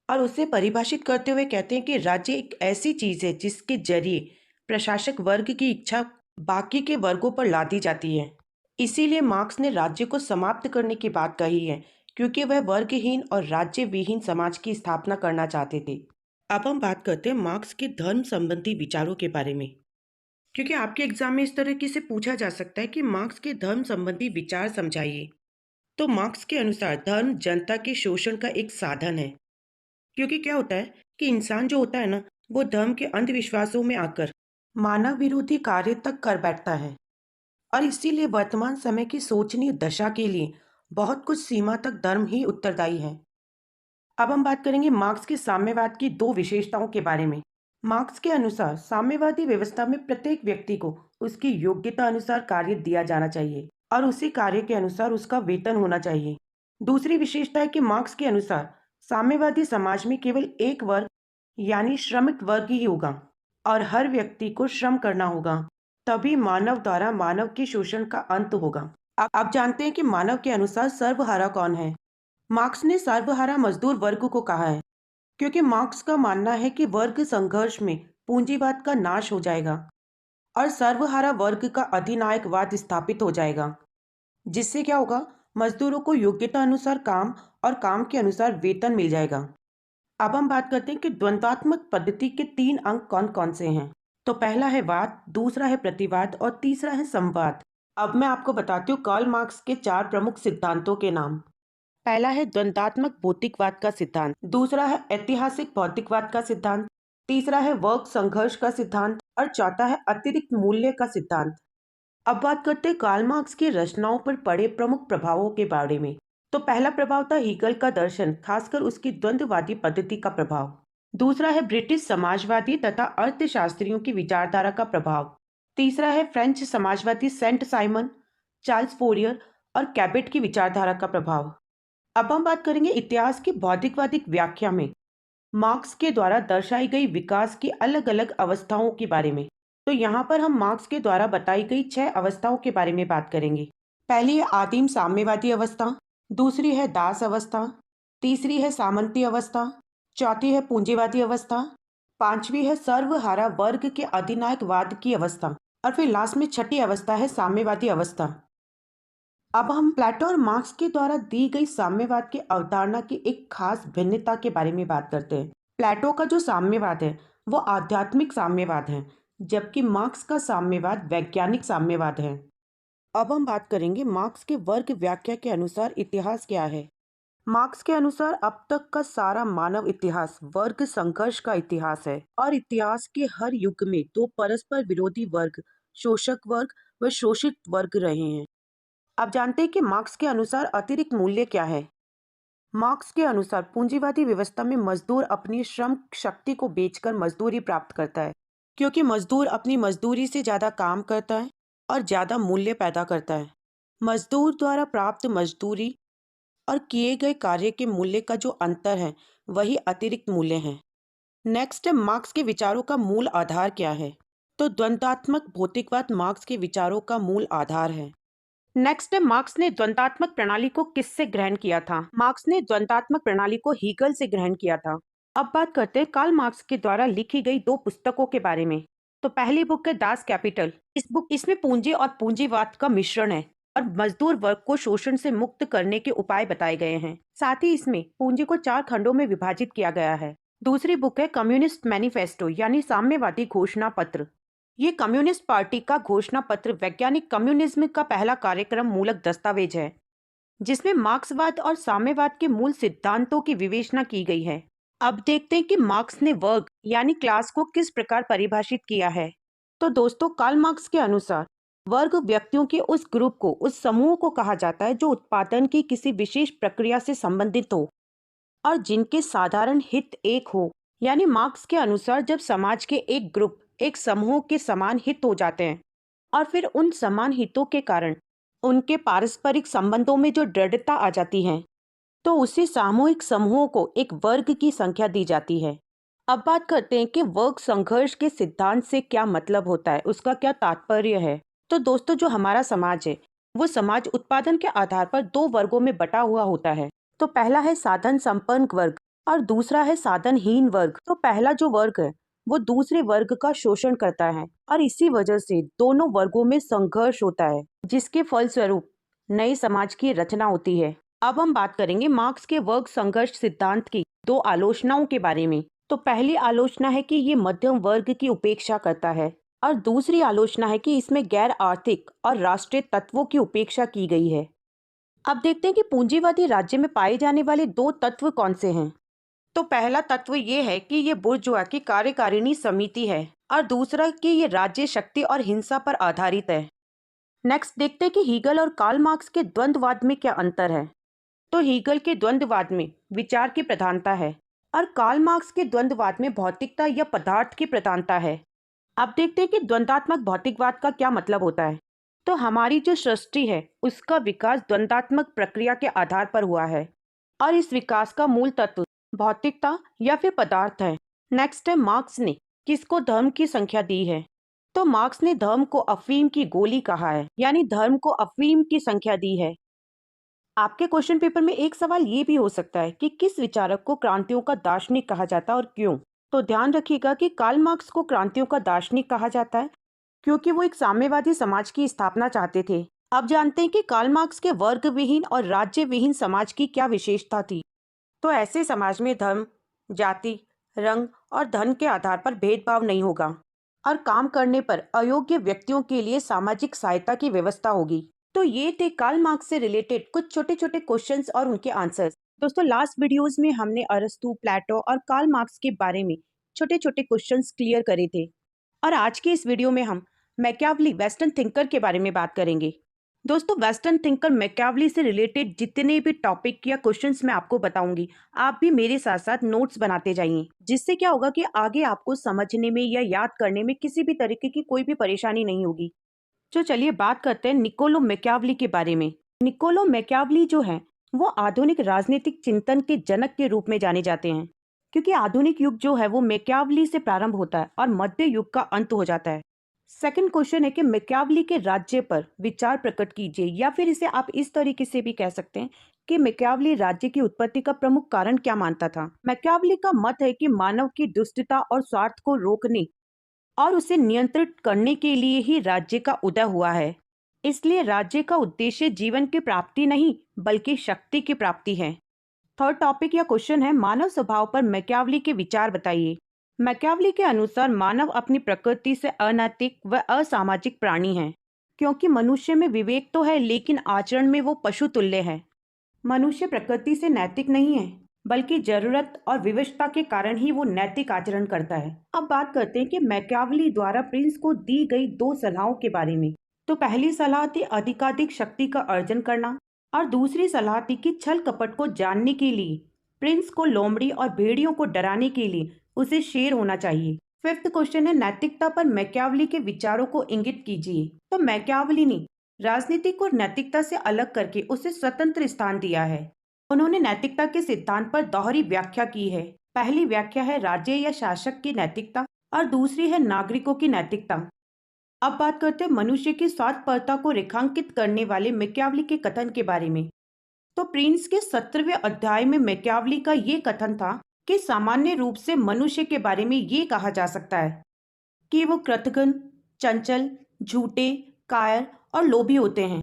और उसे परिभाषित करते हुए कहते हैं कि राज्य एक ऐसी चीज है जिसके जरिए प्रशासक वर्ग की इच्छा बाकी के वर्गों पर लादी जाती है। इसीलिए मार्क्स ने राज्य को समाप्त करने की बात कही है, क्योंकि वह वर्गहीन और राज्य विहीन समाज की स्थापना करना चाहते थे। अब हम बात करते हैं मार्क्स के धर्म संबंधी विचारों के बारे में, क्योंकि आपके एग्जाम में इस तरीके से पूछा जा सकता है कि मार्क्स के धर्म संबंधी विचार समझाइए। तो मार्क्स के अनुसार धर्म जनता के शोषण का एक साधन है, क्योंकि क्या होता है कि इंसान जो होता है ना, वो धर्म के अंधविश्वासों में आकर मानव विरोधी कार्य तक कर बैठता है और इसीलिए वर्तमान समय की शोचनीय दशा के लिए बहुत कुछ सीमा तक धर्म ही उत्तरदायी है। अब हम बात करेंगे मार्क्स के साम्यवाद की दो विशेषताओं के बारे में। मार्क्स के अनुसार साम्यवादी व्यवस्था में प्रत्येक व्यक्ति को उसकी योग्यता अनुसार कार्य दिया जाना चाहिए और उसी कार्य के अनुसार उसका वेतन होना चाहिए। दूसरी विशेषता है कि मार्क्स के अनुसार साम्यवादी समाज में केवल एक वर्ग यानी श्रमिक वर्ग ही होगा और हर व्यक्ति को श्रम करना होगा, तभी मानव द्वारा मानव के शोषण का अंत होगा। अब जानते हैं कि मानव के अनुसार सर्वहारा कौन है। मार्क्स ने सर्वहारा मजदूर वर्ग को कहा है, क्योंकि मार्क्स का मानना है कि वर्ग संघर्ष में पूंजीवाद का नाश हो जाएगा और सर्वहारा वर्ग का अधिनायकवाद स्थापित हो जाएगा, जिससे क्या होगा, मजदूरों को योग्यता अनुसार काम और काम के अनुसार वेतन मिल जाएगा। अब हम बात करते हैं कि द्वंद्वात्मक पद्धति के 3 अंग कौन कौन से हैं। तो पहला है वाद, दूसरा है प्रतिवाद और तीसरा है संवाद। अब मैं आपको बताती हूँ कार्ल मार्क्स के 4 प्रमुख सिद्धांतों के नाम। पहला है द्वंद्वात्मक भौतिकवाद का सिद्धांत, दूसरा है ऐतिहासिक भौतिकवाद का सिद्धांत, तीसरा है वर्ग संघर्ष का सिद्धांत और चौथा है अतिरिक्त मूल्य का सिद्धांत। अब बात करते हैं कार्ल मार्क्स की रचनाओं पर पड़े प्रमुख प्रभावों के बारे में। तो पहला प्रभाव था हीगल का दर्शन, खासकर उसकी द्वंद्ववादी पद्धति का प्रभाव। दूसरा है ब्रिटिश समाजवादी तथा अर्थशास्त्रियों की विचारधारा का प्रभाव। तीसरा है फ्रेंच समाजवादी सेंट साइमन, चार्ल्स फोरियर और कैबेट की विचारधारा का प्रभाव। अब हम बात करेंगे इतिहास की बौद्धिकवादी व्याख्या में मार्क्स के द्वारा दर्शाई गई विकास की अलग अलग अवस्थाओं के बारे में। तो यहाँ पर हम मार्क्स के द्वारा बताई गई 6 अवस्थाओं के बारे में बात करेंगे। पहली है आदिम साम्यवादी अवस्था, दूसरी है दास अवस्था, तीसरी है सामंती अवस्था, चौथी है पूंजीवादी अवस्था, पांचवी है सर्वहारा वर्ग के अधिनायकवाद की अवस्था और फिर लास्ट में छठी अवस्था है साम्यवादी अवस्था। अब हम प्लेटो और मार्क्स के द्वारा दी गई साम्यवाद की अवधारणा की एक खास भिन्नता के बारे में बात करते हैं। प्लेटो का जो साम्यवाद है वो आध्यात्मिक साम्यवाद है, जबकि मार्क्स का साम्यवाद वैज्ञानिक साम्यवाद है। अब हम बात करेंगे मार्क्स के वर्ग व्याख्या के अनुसार इतिहास क्या है। मार्क्स के अनुसार अब तक का सारा मानव इतिहास वर्ग संघर्ष का इतिहास है और इतिहास के हर युग में दो परस्पर विरोधी वर्ग, शोषक वर्ग व शोषित वर्ग रहे हैं। आप जानते हैं कि मार्क्स के अनुसार अतिरिक्त मूल्य क्या है। मार्क्स के अनुसार पूंजीवादी व्यवस्था में मजदूर अपनी श्रम शक्ति को बेचकर मजदूरी प्राप्त करता है, क्योंकि मजदूर अपनी मजदूरी से ज्यादा काम करता है और ज्यादा मूल्य पैदा करता है। मजदूर द्वारा प्राप्त मजदूरी और किए गए कार्य के मूल्य का जो अंतर है वही अतिरिक्त मूल्य है। नेक्स्ट है मार्क्स के विचारों का मूल आधार क्या है। तो द्वंद्वात्मक भौतिकवाद मार्क्स के विचारों का मूल आधार है। नेक्स्ट है मार्क्स ने द्वंद्वात्मक प्रणाली को किससे ग्रहण किया था। मार्क्स ने द्वंद्वात्मक प्रणाली को हीगल से ग्रहण किया था। अब बात करते हैं कार्ल मार्क्स के द्वारा लिखी गई 2 पुस्तकों के बारे में। तो पहली बुक है दास कैपिटल। इसमें पूंजी और पूंजीवाद का मिश्रण है और मजदूर वर्ग को शोषण से मुक्त करने के उपाय बताए गए हैं। साथ ही इसमें पूंजी को 4 खंडों में विभाजित किया गया है। दूसरी बुक है कम्युनिस्ट मैनिफेस्टो यानी साम्यवादी घोषणा पत्र। ये कम्युनिस्ट पार्टी का घोषणा पत्र वैज्ञानिक कम्युनिज्म का पहला कार्यक्रम मूलक दस्तावेज है, जिसमें मार्क्सवाद और साम्यवाद के मूल सिद्धांतों की विवेचना की गई है। अब देखते हैं कि मार्क्स ने वर्ग यानी क्लास को किस प्रकार परिभाषित किया है। तो दोस्तों, कार्ल मार्क्स के अनुसार वर्ग व्यक्तियों के उस ग्रुप को, उस समूह को कहा जाता है जो उत्पादन की किसी विशेष प्रक्रिया से संबंधित हो और जिनके साधारण हित एक हो। यानी मार्क्स के अनुसार जब समाज के एक ग्रुप, एक समूह के समान हित हो जाते हैं और फिर उन समान हितों के कारण उनके पारस्परिक संबंधों में जो दृढ़ता आ जाती है, तो उसी सामूहिक समूह को एक वर्ग की संख्या दी जाती है। अब बात करते हैं कि वर्ग संघर्ष के सिद्धांत से क्या मतलब होता है, उसका क्या तात्पर्य है। तो दोस्तों, जो हमारा समाज है वो समाज उत्पादन के आधार पर 2 वर्गों में बटा हुआ होता है। तो पहला है साधन संपन्न वर्ग और दूसरा है साधनहीन वर्ग। तो पहला जो वर्ग है वो दूसरे वर्ग का शोषण करता है और इसी वजह से दोनों वर्गों में संघर्ष होता है, जिसके फलस्वरूप नए समाज की रचना होती है। अब हम बात करेंगे मार्क्स के वर्ग संघर्ष सिद्धांत की 2 आलोचनाओं के बारे में। तो पहली आलोचना है कि ये मध्यम वर्ग की उपेक्षा करता है और दूसरी आलोचना है कि इसमें गैर आर्थिक और राष्ट्रीय तत्वों की उपेक्षा की गई है। अब देखते हैं कि पूंजीवादी राज्य में पाए जाने वाले 2 तत्व कौन से हैं। तो पहला तत्व ये है कि ये बुर्जुआ की कार्यकारिणी समिति है और दूसरा कि ये राज्य शक्ति और हिंसा पर आधारित है। नेक्स्ट देखते हैं कि हीगल और कार्ल मार्क्स के द्वंद्ववाद में क्या अंतर है। तो हीगल के द्वंद्ववाद में विचार की प्रधानता है और कार्ल मार्क्स के द्वंद्ववाद में भौतिकता या पदार्थ की प्रधानता है। अब देखते हैं कि द्वंद्वात्मक भौतिकवाद का क्या मतलब होता है। तो हमारी जो सृष्टि है उसका विकास द्वंद्वात्मक प्रक्रिया के आधार पर हुआ है और इस विकास का मूल तत्व भौतिकता या फिर पदार्थ है। नेक्स्ट है मार्क्स ने किसको धर्म की संख्या दी है। तो मार्क्स ने धर्म को अफीम की गोली कहा है, यानी धर्म को अफीम की संख्या दी है। आपके क्वेश्चन पेपर में एक सवाल ये भी हो सकता है कि किस विचारक को क्रांतियों का दार्शनिक कहा जाता है और क्यों। तो ध्यान रखिएगा कि कार्ल मार्क्स को क्रांतियों का दार्शनिक कहा जाता है क्योंकि वो एक साम्यवादी समाज की स्थापना चाहते थे। अब जानते हैं कि कार्ल मार्क्स के वर्ग विहीन और राज्य विहीन समाज की क्या विशेषता थी। तो ऐसे समाज में धर्म, जाति, रंग और धन के आधार पर भेदभाव नहीं होगा। और काम करने पर अयोग्य व्यक्तियों के लिए सामाजिक सहायता की व्यवस्था होगी। तो ये थे कार्ल मार्क्स से रिलेटेड कुछ छोटे छोटे क्वेश्चंस और उनके आंसर्स। दोस्तों, लास्ट वीडियोस में हमने अरस्तु, प्लेटो और कार्ल मार्क्स के बारे में छोटे छोटे क्वेश्चंस क्लियर करे थे, और आज के इस वीडियो में हम मैकियावली वेस्टर्न थिंकर के बारे में बात करेंगे। दोस्तों, वेस्टर्न थिंकर मैकियावली से रिलेटेड जितने भी टॉपिक या क्वेश्चंस मैं आपको बताऊंगी, आप भी मेरे साथ साथ नोट्स बनाते जाइए, जिससे क्या होगा कि आगे आपको समझने में या याद करने में किसी भी तरीके की कोई भी परेशानी नहीं होगी। तो चलिए बात करते हैं निकोलो मैकियावली के बारे में। निकोलो मैकियावली जो है वो आधुनिक राजनीतिक चिंतन के जनक के रूप में जाने जाते हैं, क्योंकि आधुनिक युग जो है वो मैकियावली से प्रारंभ होता है और मध्य युग का अंत हो जाता है। सेकंड क्वेश्चन है कि मैकियावली के राज्य पर विचार प्रकट कीजिए, या फिर इसे आप इस तरीके से भी कह सकते हैं कि मैकियावली राज्य की उत्पत्ति का प्रमुख कारण क्या मानता था। मैकियावली का मत है कि मानव की दुष्टता और स्वार्थ को रोकने और उसे नियंत्रित करने के लिए ही राज्य का उदय हुआ है। इसलिए राज्य का उद्देश्य जीवन की प्राप्ति नहीं बल्कि शक्ति की प्राप्ति है। थर्ड टॉपिक या क्वेश्चन है, मानव स्वभाव पर मैकियावली के विचार बताइए। मैकियावली के अनुसार मानव अपनी प्रकृति से अनैतिक व असामाजिक प्राणी है, क्योंकि मनुष्य में विवेक तो है लेकिन आचरण में वो पशु तुल्य है। मनुष्य प्रकृति से नैतिक नहीं है, बल्कि जरूरत और विवशता के कारण ही वो नैतिक आचरण करता है। अब बात करते हैं कि मैकियावली द्वारा प्रिंस को दी गई दो सलाहों के बारे में। तो पहली सलाह थी अधिकाधिक शक्ति का अर्जन करना, और दूसरी सलाह थी कि छल कपट को जानने के लिए प्रिंस को लोमड़ी और भेड़ियों को डराने के लिए उसे शेर होना चाहिए। फिफ्थ क्वेश्चन है, नैतिकता पर मैकियावली के विचारों को इंगित कीजिए। तो मैकियावली ने राजनीति को नैतिकता से अलग करके उसे स्वतंत्र स्थान दिया है। उन्होंने नैतिकता के सिद्धांत पर दोहरी व्याख्या की है। पहली व्याख्या है राज्य या शासक की नैतिकता, और दूसरी है नागरिकों की नैतिकता। अब बात करते हैं मनुष्य की स्वार्थपरता को रेखांकित करने वाले मैकियावली के कथन के बारे में। तो प्रिंस के 17वें अध्याय में मैकियावली का ये कथन था कि सामान्य रूप से मनुष्य के बारे में ये कहा जा सकता है कि वो कृतघ्न, चंचल, झूठे, कायर और लोभी होते हैं,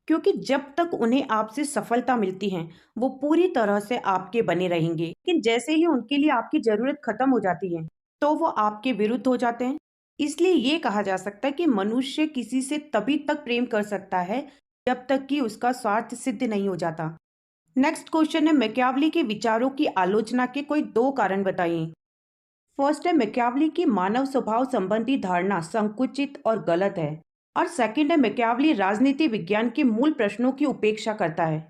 क्योंकि जब तक उन्हें आपसे सफलता मिलती है वो पूरी तरह से आपके बने रहेंगे, लेकिन जैसे ही उनके लिए आपकी जरूरत खत्म हो जाती है तो वो आपके विरुद्ध हो जाते हैं। इसलिए ये कहा जा सकता है कि मनुष्य किसी से तभी तक प्रेम कर सकता है जब तक कि उसका स्वार्थ सिद्ध नहीं हो जाता। नेक्स्ट क्वेश्चन है, मैकियावली के विचारों की आलोचना के कोई दो कारण बताइए। फर्स्ट है, मैकियावली की मानव स्वभाव संबंधी धारणा संकुचित और गलत है। और सेकंड है, मैकियावली राजनीति विज्ञान के मूल प्रश्नों की उपेक्षा करता है।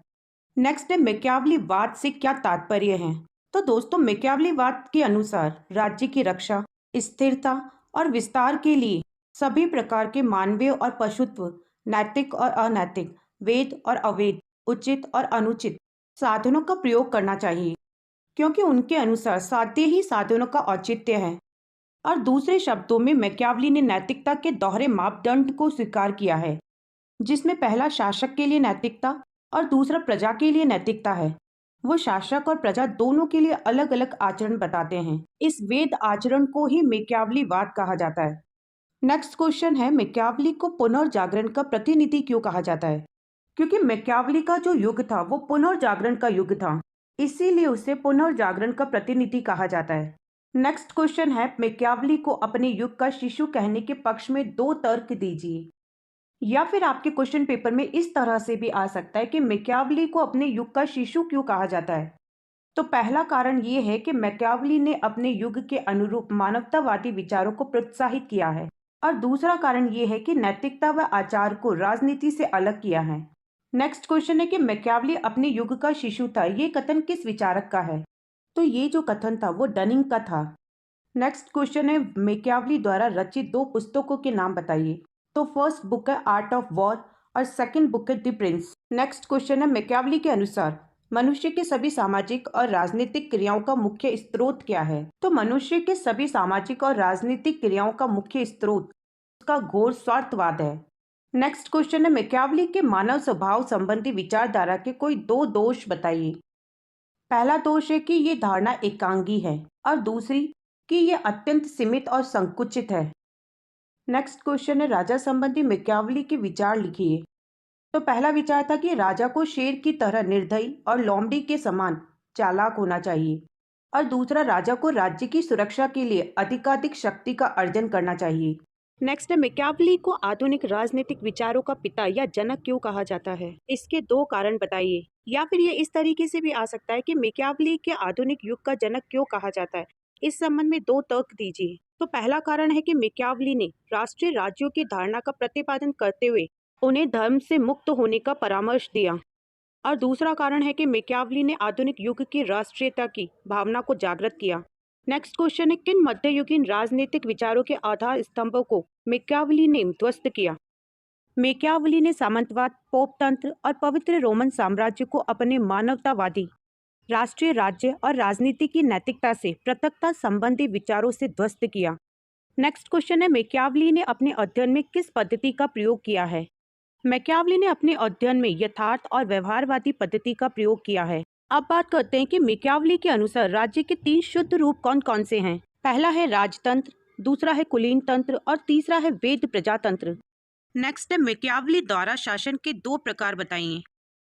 नेक्स्ट है, मैकियावली वाद से क्या तात्पर्य है। तो दोस्तों, मैकियावली वाद के अनुसार राज्य की रक्षा, स्थिरता और विस्तार के लिए सभी प्रकार के मानवीय और पशुत्व, नैतिक और अनैतिक, वेद और अवैध, उचित और अनुचित साधनों का प्रयोग करना चाहिए, क्योंकि उनके अनुसार साध्य ही साधनों का औचित्य है। और दूसरे शब्दों में मैकियावली ने नैतिकता के दोहरे मापदंड को स्वीकार किया है, जिसमें पहला शासक के लिए नैतिकता और दूसरा प्रजा के लिए नैतिकता है। वो शासक और प्रजा दोनों के लिए अलग अलग आचरण बताते हैं। इस वेद आचरण को ही मैकियावली वाद कहा जाता है। नेक्स्ट क्वेश्चन है, मैकियावली को पुनर्जागरण का प्रतिनिधि क्यों कहा जाता है। क्योंकि मैकियावली का जो युग था वो पुनर्जागरण का युग था, इसीलिए उसे पुनर्जागरण का प्रतिनिधि कहा जाता है। नेक्स्ट क्वेश्चन है, मैकियावली को अपने युग का शिशु कहने के पक्ष में दो तर्क दीजिए। या फिर आपके क्वेश्चन पेपर में इस तरह से भी आ सकता है कि मैकियावली को अपने युग का शिशु क्यों कहा जाता है। तो पहला कारण ये है कि मैकियावली ने अपने युग के अनुरूप मानवतावादी विचारों को प्रोत्साहित किया है, और दूसरा कारण ये है कि नैतिकता व आचार को राजनीति से अलग किया है। नेक्स्ट क्वेश्चन है कि मैकियावली अपने युग का शिशु था, ये कथन किस विचारक का है। तो ये जो कथन था वो डनिंग का था। नेक्स्ट क्वेश्चन है, मैकियावली द्वारा रचित दो पुस्तकों के नाम बताइए। तो फर्स्ट बुक है आर्ट ऑफ वॉर और सेकंड बुक है द प्रिंस। नेक्स्ट क्वेश्चन है, मैकियावली के अनुसार मनुष्य के सभी सामाजिक और राजनीतिक क्रियाओं का मुख्य स्रोत क्या है। तो मनुष्य के सभी सामाजिक और राजनीतिक क्रियाओं का मुख्य स्रोत उसका घोर स्वार्थवाद है। नेक्स्ट क्वेश्चन है, मैकियावली के मानव स्वभाव संबंधी विचारधारा के कोई दो दोष बताइए। पहला दोष है कि ये धारणा एकांगी है, और दूसरी कि ये अत्यंत सीमित और संकुचित है। नेक्स्ट क्वेश्चन है, राजा संबंधी मैकियावली के विचार लिखिए। तो पहला विचार था कि राजा को शेर की तरह निर्दयी और लोमड़ी के समान चालाक होना चाहिए। और दूसरा, राजा को राज्य की सुरक्षा के लिए अधिकाधिक शक्ति का अर्जन करना चाहिए। नेक्स्ट है, मैकियावेली को आधुनिक राजनीतिक विचारों का पिता या जनक क्यों कहा जाता है? इसके दो कारण बताइए। या फिर ये इस तरीके से भी आ सकता है कि मैकियावेली के आधुनिक युग का जनक क्यों कहा जाता है। इस संबंध में दो तर्क दीजिए। तो पहला कारण है कि मैकियावेली ने राष्ट्रीय राज्यों की धारणा का प्रतिपादन करते हुए उन्हें धर्म से मुक्त होने का परामर्श दिया। और दूसरा कारण है कि मैकियावेली ने आधुनिक युग की राष्ट्रीयता की भावना को जागृत किया। नेक्स्ट क्वेश्चन है, किन मध्ययुगीन राजनीतिक विचारों के आधार स्तंभों को मैकियावेली ने ध्वस्त किया? मैकियावेली ने सामंतवाद, पोप तंत्र और पवित्र रोमन साम्राज्य को अपने मानवतावादी राष्ट्रीय राज्य और राजनीति की नैतिकता से पृथकता संबंधी विचारों से ध्वस्त किया। नेक्स्ट क्वेश्चन है, मैकियावेली ने अपने अध्ययन में किस पद्धति का प्रयोग किया है? मैकियावेली ने अपने अध्ययन में यथार्थ और व्यवहारवादी पद्धति का प्रयोग किया है। अब बात करते हैं कि मैकियावेली के अनुसार राज्य के 3 शुद्ध रूप कौन कौन से हैं। पहला है राजतंत्र, दूसरा है कुलीन तंत्र और तीसरा है वेद प्रजातंत्र। नेक्स्ट है, मैकियावेली द्वारा शासन के 2 प्रकार बताइए।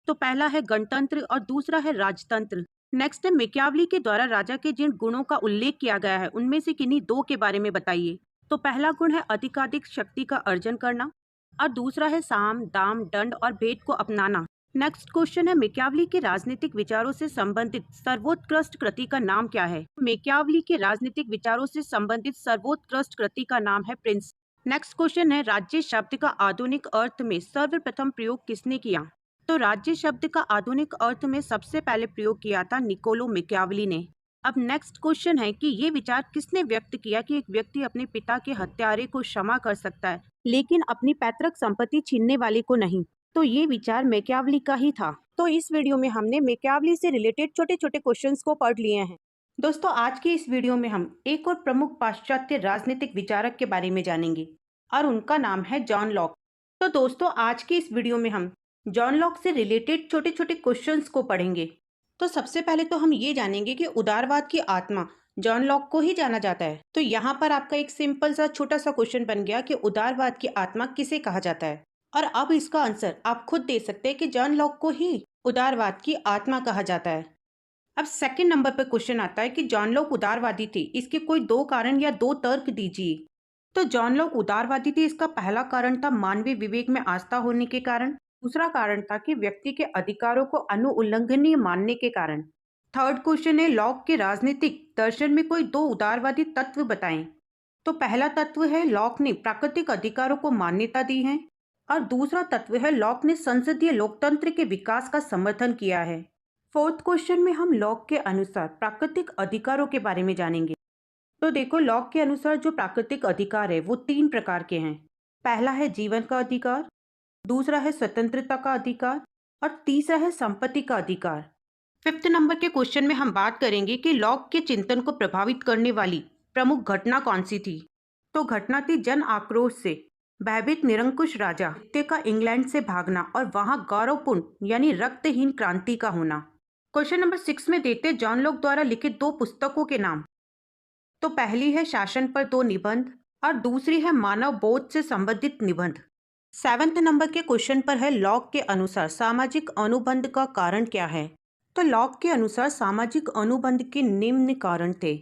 तो पहला है गणतंत्र और दूसरा है राजतंत्र। नेक्स्ट है, मैकियावेली के द्वारा राजा के जिन गुणों का उल्लेख किया गया है उनमें से किन्हीं 2 के बारे में बताइए। तो पहला गुण है अधिकाधिक शक्ति का अर्जन करना और दूसरा है साम, दाम, दंड और भेद को अपनाना। नेक्स्ट क्वेश्चन है, मैकियावेली के राजनीतिक विचारों से संबंधित सर्वोत्कृष्ट कृति का नाम क्या है? मैकियावेली के राजनीतिक विचारों से संबंधित सर्वोत्कृष्ट कृति का नाम है प्रिंस। नेक्स्ट क्वेश्चन है, राज्य शब्द का आधुनिक अर्थ में सर्वप्रथम प्रयोग किसने किया? तो राज्य शब्द का आधुनिक अर्थ में सबसे पहले प्रयोग किया था निकोलो मैकियावेली ने। अब नेक्स्ट क्वेश्चन है कि ये विचार किसने व्यक्त किया कि एक व्यक्ति अपने पिता के हत्यारे को क्षमा कर सकता है लेकिन अपनी पैतृक संपत्ति छीनने वाले को नहीं? तो ये विचार मैकियावेली का ही था। तो इस वीडियो में हमने मैकियावेली से रिलेटेड छोटे छोटे क्वेश्चंस को पढ़ लिए हैं। दोस्तों, आज की इस वीडियो में हम एक और प्रमुख पाश्चात्य राजनीतिक विचारक के बारे में जानेंगे और उनका नाम है जॉन लॉक। तो दोस्तों, आज की इस वीडियो में हम जॉन लॉक से रिलेटेड छोटे छोटे क्वेश्चंस को पढ़ेंगे। तो सबसे पहले तो हम ये जानेंगे कि उदारवाद की आत्मा जॉन लॉक को ही जाना जाता है। तो यहाँ पर आपका एक सिंपल सा छोटा सा क्वेश्चन बन गया कि उदारवाद की आत्मा किसे कहा जाता है। और अब इसका आंसर आप खुद दे सकते हैं कि जॉन लॉक को ही उदारवाद की आत्मा कहा जाता है। अब सेकंड नंबर पर क्वेश्चन आता है कि जॉन लॉक उदारवादी थे, इसके कोई 2 कारण या 2 तर्क दीजिए। तो जॉन लॉक उदारवादी थे, इसका पहला कारण था मानवीय विवेक में आस्था होने के कारण। दूसरा कारण था कि व्यक्ति के अधिकारों को अनुउल्लंघनीय मानने के कारण। थर्ड क्वेश्चन है, लॉक के राजनीतिक दर्शन में कोई 2 उदारवादी तत्व बताएं। तो पहला तत्व है लॉक ने प्राकृतिक अधिकारों को मान्यता दी है और दूसरा तत्व है लॉक ने संसदीय लोकतंत्र के विकास का समर्थन किया है। फोर्थ क्वेश्चन में हम लॉक के अनुसार प्राकृतिक अधिकारों के बारे में जानेंगे। तो देखो, लॉक के अनुसार जो प्राकृतिक अधिकार है वो 3 प्रकार के हैं। पहला है जीवन का अधिकार, दूसरा है स्वतंत्रता का अधिकार और तीसरा है संपत्ति का अधिकार। फिफ्थ नंबर के क्वेश्चन में हम बात करेंगे कि लॉक के चिंतन को प्रभावित करने वाली प्रमुख घटना कौन सी थी। तो घटना थी जन आक्रोश से भयभीत निरंकुश राजा द्वितीय का इंग्लैंड से भागना और वहां गौरवपूर्ण यानी रक्तहीन क्रांति का होना। क्वेश्चन नंबर 6 में देते जॉन लॉक द्वारा लिखित 2 पुस्तकों के नाम। तो पहली है शासन पर 2 निबंध और दूसरी है मानव बोध से संबंधित निबंध। 7वें नंबर के क्वेश्चन पर है लॉक के अनुसार सामाजिक अनुबंध का कारण क्या है। तो लॉक के अनुसार सामाजिक अनुबंध के निम्न कारण थे।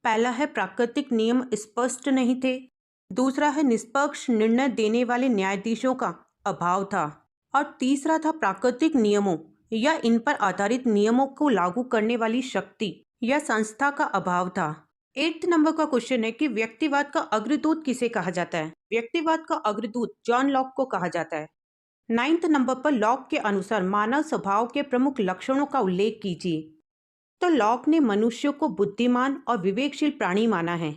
पहला है प्राकृतिक नियम स्पष्ट नहीं थे, दूसरा है निष्पक्ष निर्णय देने वाले न्यायाधीशों का अभाव था और तीसरा था प्राकृतिक नियमों या इन पर आधारित नियमों को लागू करने वाली शक्ति या संस्था का अभाव था। 8 नंबर का क्वेश्चन है कि व्यक्तिवाद का अग्रदूत किसे कहा जाता है। व्यक्तिवाद का अग्रदूत जॉन लॉक को कहा जाता है। 9th नंबर पर लॉक के अनुसार मानव स्वभाव के प्रमुख लक्षणों का उल्लेख कीजिए। तो लॉक ने मनुष्य को बुद्धिमान और विवेकशील प्राणी माना है,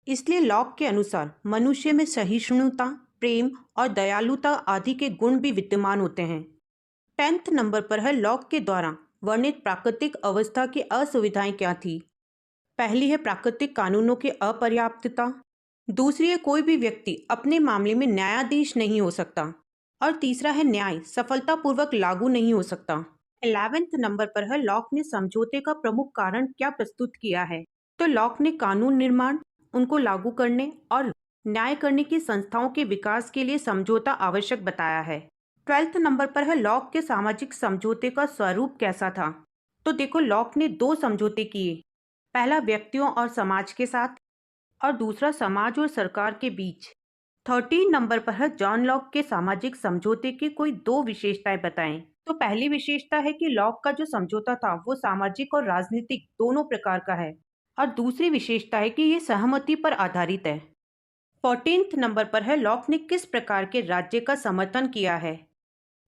इसलिए लॉक के अनुसार मनुष्य में सहिष्णुता, प्रेम और दयालुता आदि के गुण भी विद्यमान होते हैं। 10th नंबर पर है लॉक के द्वारा वर्णित प्राकृतिक अवस्था की असुविधाएं क्या थी। पहली है प्राकृतिक कानूनों की अपर्याप्तता, दूसरी है कोई भी व्यक्ति अपने मामले में न्यायाधीश नहीं हो सकता और तीसरा है न्याय सफलतापूर्वक लागू नहीं हो सकता। 11वें नंबर पर है लॉक ने समझौते का प्रमुख कारण क्या प्रस्तुत किया है। तो लॉक ने कानून निर्माण, उनको लागू करने और न्याय करने की संस्थाओं के विकास के लिए समझौता आवश्यक बताया है। 12th नंबर पर है लॉक के सामाजिक समझौते का स्वरूप कैसा था। तो देखो, लॉक ने 2 समझौते किए। पहला व्यक्तियों और समाज के साथ और दूसरा समाज और सरकार के बीच। 13 नंबर पर है जॉन लॉक के सामाजिक समझौते की कोई दो विशेषताएं बताएं। तो पहली विशेषता है कि लॉक का जो समझौता था वो सामाजिक और राजनीतिक दोनों प्रकार का है। और दूसरी विशेषता है कि ये सहमति पर आधारित है। 14th नंबर पर है लॉक ने किस प्रकार के राज्य का समर्थन किया है।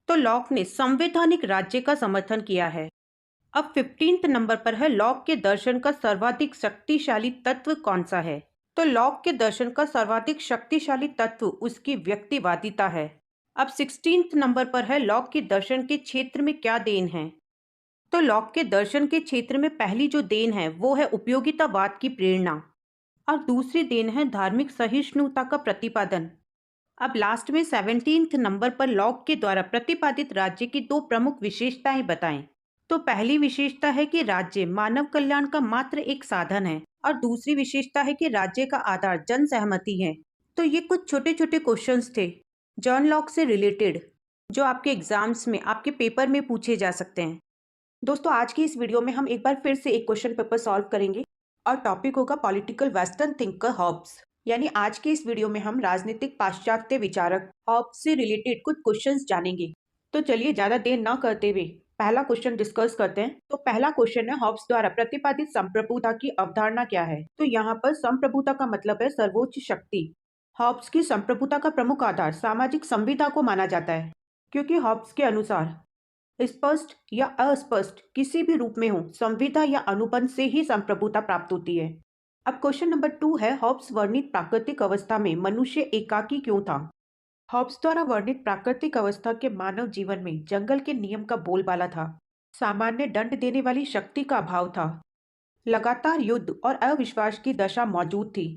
तो लॉक ने संवैधानिक राज्य का समर्थन किया है। अब 15th नंबर पर है लॉक के दर्शन का सर्वाधिक शक्तिशाली तत्व कौन सा है। तो लॉक के दर्शन का सर्वाधिक शक्तिशाली तत्व उसकी व्यक्तिवादिता है। अब 16th नंबर पर है लॉक के दर्शन के क्षेत्र में क्या देन है। तो लॉक के दर्शन के क्षेत्र में पहली जो देन है वो है उपयोगितावाद की प्रेरणा और दूसरी देन है धार्मिक सहिष्णुता का प्रतिपादन। अब लास्ट में 17th नंबर पर लॉक के द्वारा प्रतिपादित राज्य की दो प्रमुख विशेषताएं बताएं। तो पहली विशेषता है कि राज्य मानव कल्याण का मात्र एक साधन है और दूसरी विशेषता है कि राज्य का आधार जन सहमति है। तो ये कुछ छोटे छोटे क्वेश्चंस थे जॉन लॉक से रिलेटेड जो आपके एग्जाम्स में आपके पेपर में पूछे जा सकते हैं। दोस्तों आज की इस वीडियो में हम एक बार फिर से एक क्वेश्चन पेपर सॉल्व करेंगे और टॉपिक होगा पॉलिटिकल वेस्टर्न थिंकर हॉब्स। यानी आज के इस वीडियो में हम राजनीतिक पाश्चात्य विचारक हॉब्स से रिलेटेड कुछ क्वेश्चंस जानेंगे। तो चलिए ज्यादा देर न करते हुए पहला क्वेश्चन डिस्कस करते हैं। तो पहला क्वेश्चन है हॉब्स द्वारा प्रतिपादित संप्रभुता की अवधारणा क्या है। तो यहाँ पर संप्रभुता का मतलब है सर्वोच्च शक्ति। हॉब्स की संप्रभुता का प्रमुख आधार सामाजिक संविदा को माना जाता है क्योंकि हॉब्स के अनुसार स्पष्ट या अस्पष्ट किसी भी रूप में हो संविदा या अनुबंध से ही संप्रभुता प्राप्त होती है। अब क्वेश्चन नंबर 2 है हॉब्स वर्णित प्राकृतिक अवस्था में मनुष्य एकाकी क्यों था। हॉब्स द्वारा वर्णित प्राकृतिक अवस्था के मानव जीवन में जंगल के नियम का बोलबाला था, सामान्य दंड देने वाली शक्ति का अभाव था, लगातार युद्ध और अविश्वास की दशा मौजूद थी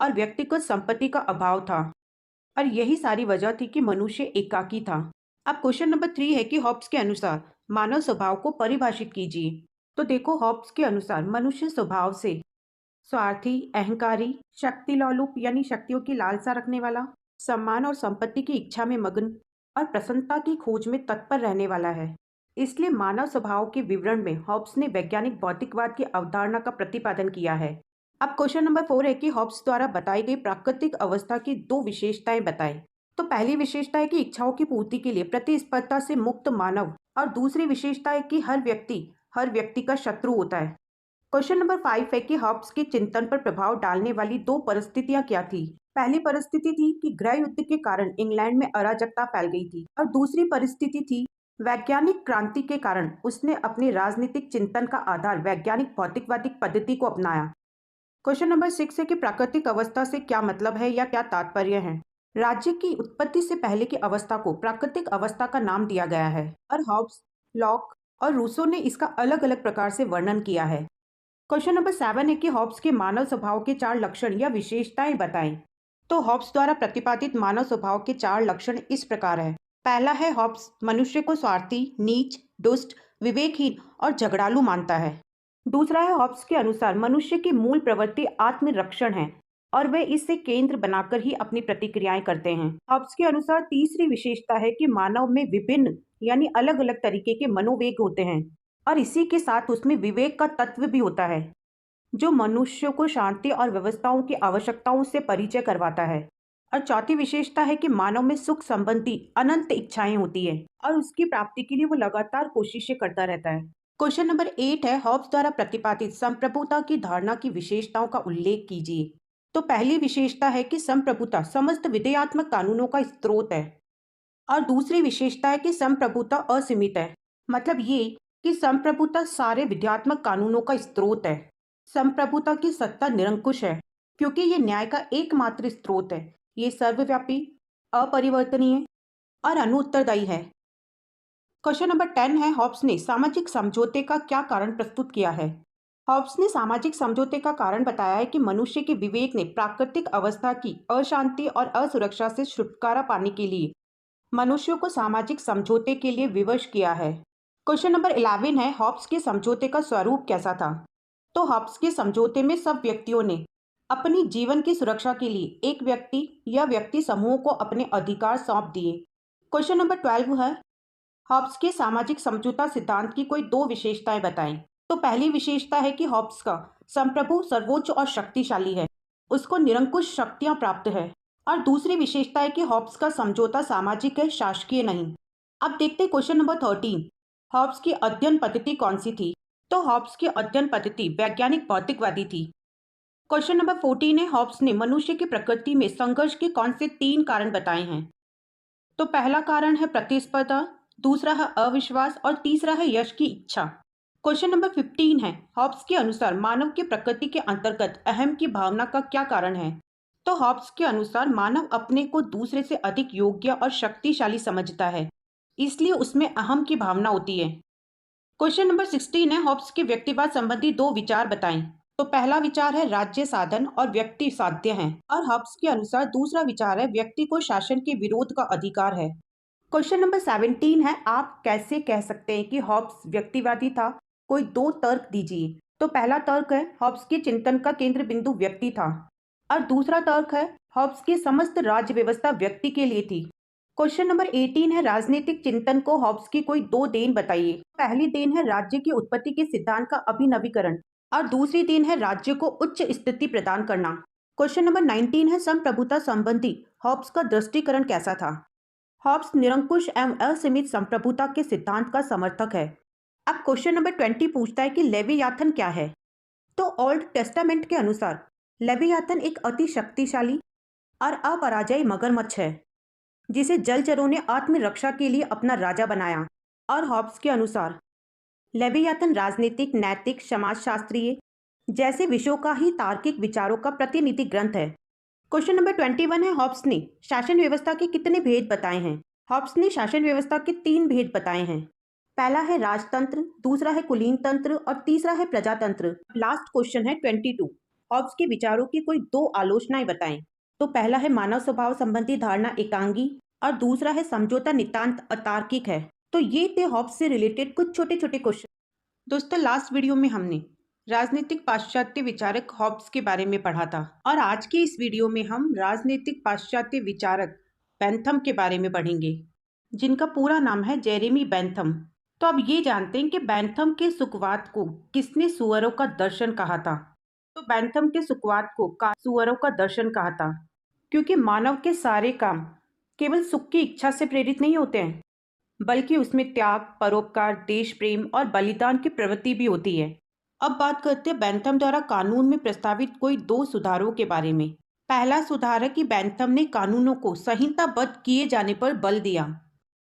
और व्यक्तिगत संपत्ति का अभाव था और यही सारी वजह थी कि मनुष्य एकाकी था। अब क्वेश्चन नंबर 3 है कि हॉब्स के अनुसार मानव स्वभाव को परिभाषित कीजिए। तो देखो हॉब्स के अनुसार मनुष्य स्वभाव से स्वार्थी, अहंकारी, शक्ति लोलुप यानी शक्तियों की लालसा रखने वाला, सम्मान और संपत्ति की इच्छा में मग्न और प्रसन्नता की खोज में तत्पर रहने वाला है। इसलिए मानव स्वभाव के विवरण में हॉब्स ने वैज्ञानिक भौतिकवाद की अवधारणा का प्रतिपादन किया है। अब क्वेश्चन नंबर 4 है कि हॉब्स द्वारा बताई गई प्राकृतिक अवस्था की दो विशेषताएं बताएं। तो पहली विशेषता है कि इच्छाओं की पूर्ति के लिए प्रतिस्पर्धा से मुक्त मानव और दूसरी विशेषता है कि हर व्यक्ति का शत्रु होता है। क्वेश्चन नंबर 5 है कि हॉब्स के चिंतन पर प्रभाव डालने वाली दो परिस्थितियां क्या थी। पहली परिस्थिति थी कि गृह युद्ध के कारण इंग्लैंड में अराजकता फैल गई थी और दूसरी परिस्थिति थी वैज्ञानिक क्रांति के कारण उसने अपने राजनीतिक चिंतन का आधार वैज्ञानिक भौतिकवादी पद्धति को अपनाया। क्वेश्चन नंबर 6 है कि प्राकृतिक अवस्था से क्या मतलब है या क्या तात्पर्य है। राज्य की उत्पत्ति से पहले की अवस्था को प्राकृतिक अवस्था का नाम दिया गया है और हॉब्स, लॉक और रूसो ने इसका अलग अलग प्रकार से वर्णन किया है। क्वेश्चन नंबर 7 है कि हॉब्स के मानव स्वभाव के 4 लक्षण या विशेषताएं बताएं। तो हॉब्स द्वारा प्रतिपादित मानव स्वभाव के 4 लक्षण इस प्रकार है। पहला है हॉब्स मनुष्य को स्वार्थी, नीच, दुष्ट, विवेकहीन और झगड़ालू मानता है। दूसरा है हॉब्स के अनुसार मनुष्य की मूल प्रवृत्ति आत्मरक्षण है और वे इससे केंद्र बनाकर ही अपनी प्रतिक्रियाएं करते हैं। हॉब्स के अनुसार तीसरी विशेषता है कि मानव में विभिन्न यानी अलग अलग तरीके के मनोवेग होते हैं और इसी के साथ उसमें विवेक का तत्व भी होता है जो मनुष्य को शांति और व्यवस्थाओं की आवश्यकताओं से परिचय करवाता है। और चौथी विशेषता है कि मानव में सुख संबंधी अनंत इच्छाएं होती है और उसकी प्राप्ति के लिए वो लगातार कोशिशें करता रहता है। क्वेश्चन नंबर 8 है हॉब्स द्वारा प्रतिपादित संप्रभुता की धारणा की विशेषताओं का उल्लेख कीजिए। तो पहली विशेषता है कि संप्रभुता समस्त विधेयात्मक कानूनों का स्रोत है और दूसरी विशेषता है कि संप्रभुता असीमित है। मतलब ये कि संप्रभुता सारे विधेयात्मक कानूनों का स्रोत है। संप्रभुता की सत्ता निरंकुश है क्योंकि ये न्याय का एकमात्र स्रोत है। ये सर्वव्यापी, अपरिवर्तनीय और अनुत्तरदायी है। क्वेश्चन नंबर 10 है हॉब्स ने सामाजिक समझौते का क्या कारण प्रस्तुत किया है। हॉब्स ने सामाजिक समझौते का कारण बताया है कि मनुष्य के विवेक ने प्राकृतिक अवस्था की अशांति और असुरक्षा से छुटकारा पाने के लिए मनुष्यों को सामाजिक समझौते के लिए विवश किया है। क्वेश्चन नंबर 11 है हॉब्स के समझौते का स्वरूप कैसा था। तो हॉब्स के समझौते में सब व्यक्तियों ने अपनी जीवन की सुरक्षा के लिए एक व्यक्ति या व्यक्ति समूह को अपने अधिकार सौंप दिए। क्वेश्चन नंबर 12 है हॉब्स के सामाजिक समझौता सिद्धांत की कोई दो विशेषताएं बताएं। तो पहली विशेषता है कि हॉब्स का संप्रभु सर्वोच्च और शक्तिशाली है, उसको निरंकुश शक्तियां प्राप्त है। और दूसरी विशेषता है कि हॉब्स का समझौता सामाजिक है, शासकीय नहीं। अब देखते हैं क्वेश्चन नंबर 13। हॉब्स की अध्ययन पद्धति कौन सी थी? तो हॉब्स की अध्ययन पद्धति वैज्ञानिक भौतिकवादी थी। क्वेश्चन नंबर 14 है, हॉब्स ने मनुष्य की प्रकृति में संघर्ष के कौन से 3 कारण बताए हैं? तो पहला कारण है प्रतिस्पर्धा, दूसरा है अविश्वास और तीसरा है यश की इच्छा। क्वेश्चन नंबर 15 है, हॉब्स के अनुसार मानव की प्रकृति के अंतर्गत अहम की भावना का क्या कारण है? तो हॉब्स के अनुसार मानव अपने को दूसरे से अधिक योग्य और शक्तिशाली समझता है, इसलिए उसमें अहम की भावना होती है। क्वेश्चन नंबर 16 है, हॉब्स के व्यक्तिवाद संबंधी 2 विचार बताएं। तो पहला विचार है राज्य साधन और व्यक्ति साध्य है, और हॉब्स के अनुसार दूसरा विचार है व्यक्ति को शासन के विरोध का अधिकार है। क्वेश्चन नंबर 17 है, आप कैसे कह सकते हैं कि हॉब्स व्यक्तिवादी था? कोई 2 तर्क दीजिए। तो पहला तर्क है, हॉब्स के चिंतन का केंद्र बिंदु व्यक्ति था, और दूसरा तर्क है, हॉब्स की समस्त राज्य व्यवस्था व्यक्ति के लिए थी। क्वेश्चन नंबर 18 है, राजनीतिक चिंतन को हॉब्स की कोई 2 देन बताइए। पहली देन है राज्य की उत्पत्ति के सिद्धांत का अभिनवीकरण, और दूसरी देन है राज्य को उच्च स्थिति प्रदान करना। क्वेश्चन नंबर 19 है, संप्रभुता संबंधी हॉब्स का दृष्टिकरण कैसा था? हॉब्स निरंकुश एवं असीमित संप्रभुता के सिद्धांत का समर्थक है। अब क्वेश्चन नंबर 20 पूछता है कि लेवियाथन क्या है? तो ओल्ड टेस्टामेंट के अनुसार लेवियाथन एक अति शक्तिशाली और अपराजयी मगरमच्छ है, जिसे जलचरों ने आत्मरक्षा के लिए अपना राजा बनाया। और हॉब्स के अनुसार लेवियाथन राजनीतिक, नैतिक, समाजशास्त्रीय जैसे विषयों का ही तार्किक विचारों का प्रतिनिधि ग्रंथ है। क्वेश्चन नंबर 21 है, हॉब्स ने शासन व्यवस्था के कितने भेद बताए हैं? हॉब्स ने शासन व्यवस्था के 3 भेद बताए हैं। पहला है राजतंत्र, दूसरा है कुलीन तंत्र और तीसरा है प्रजातंत्र। लास्ट क्वेश्चन है 22, हॉब्स के विचारों की कोई 2 आलोचनाएं बताएं। तो पहला है मानव स्वभाव संबंधी धारणा एकांगी, और दूसरा है समझौता नितांत अतार्किक है। तो ये थे हॉब्स से रिलेटेड कुछ छोटे छोटे क्वेश्चन। दोस्तों, लास्ट वीडियो में हमने राजनीतिक पाश्चात्य विचारक हॉब्स के बारे में पढ़ा था, और आज की इस वीडियो में हम राजनीतिक पाश्चात्य विचारक बेंथम के बारे में पढ़ेंगे, जिनका पूरा नाम है जेरेमी बेंथम। तो अब ये जानते हैं कि बेंथम के सुखवाद को किसने सुअरों का दर्शन कहा था? तो बेंथम के सुखवाद को सुअरों का दर्शन कहा था, क्योंकि मानव के सारे काम केवल सुख की इच्छा से प्रेरित नहीं होते हैं, बल्कि उसमें त्याग, परोपकार, देश प्रेम और बलिदान की प्रवृत्ति भी होती है। अब बात करते हैं बेंथम द्वारा कानून में प्रस्तावित कोई 2 सुधारों के बारे में। पहला सुधार है कि बेंथम ने कानूनों को संहिताबद्ध किए जाने पर बल दिया,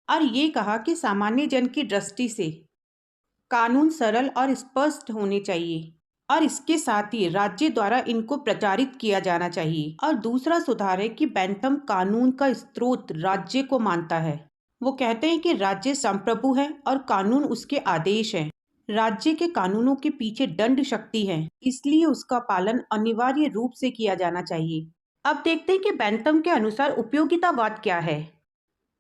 और ये कहा कि सामान्य जन की दृष्टि से कानून सरल और स्पष्ट होने चाहिए, और इसके साथ ही राज्य द्वारा इनको प्रचारित किया जाना चाहिए। और दूसरा सुधार है कि बेंथम कानून का स्रोत राज्य को मानता है। वो कहते हैं कि राज्य संप्रभु है और कानून उसके आदेश है। राज्य के कानूनों के पीछे दंड शक्ति है, इसलिए उसका पालन अनिवार्य रूप से किया जाना चाहिए। अब देखते हैं कि बेंथम के अनुसार उपयोगितावाद क्या है।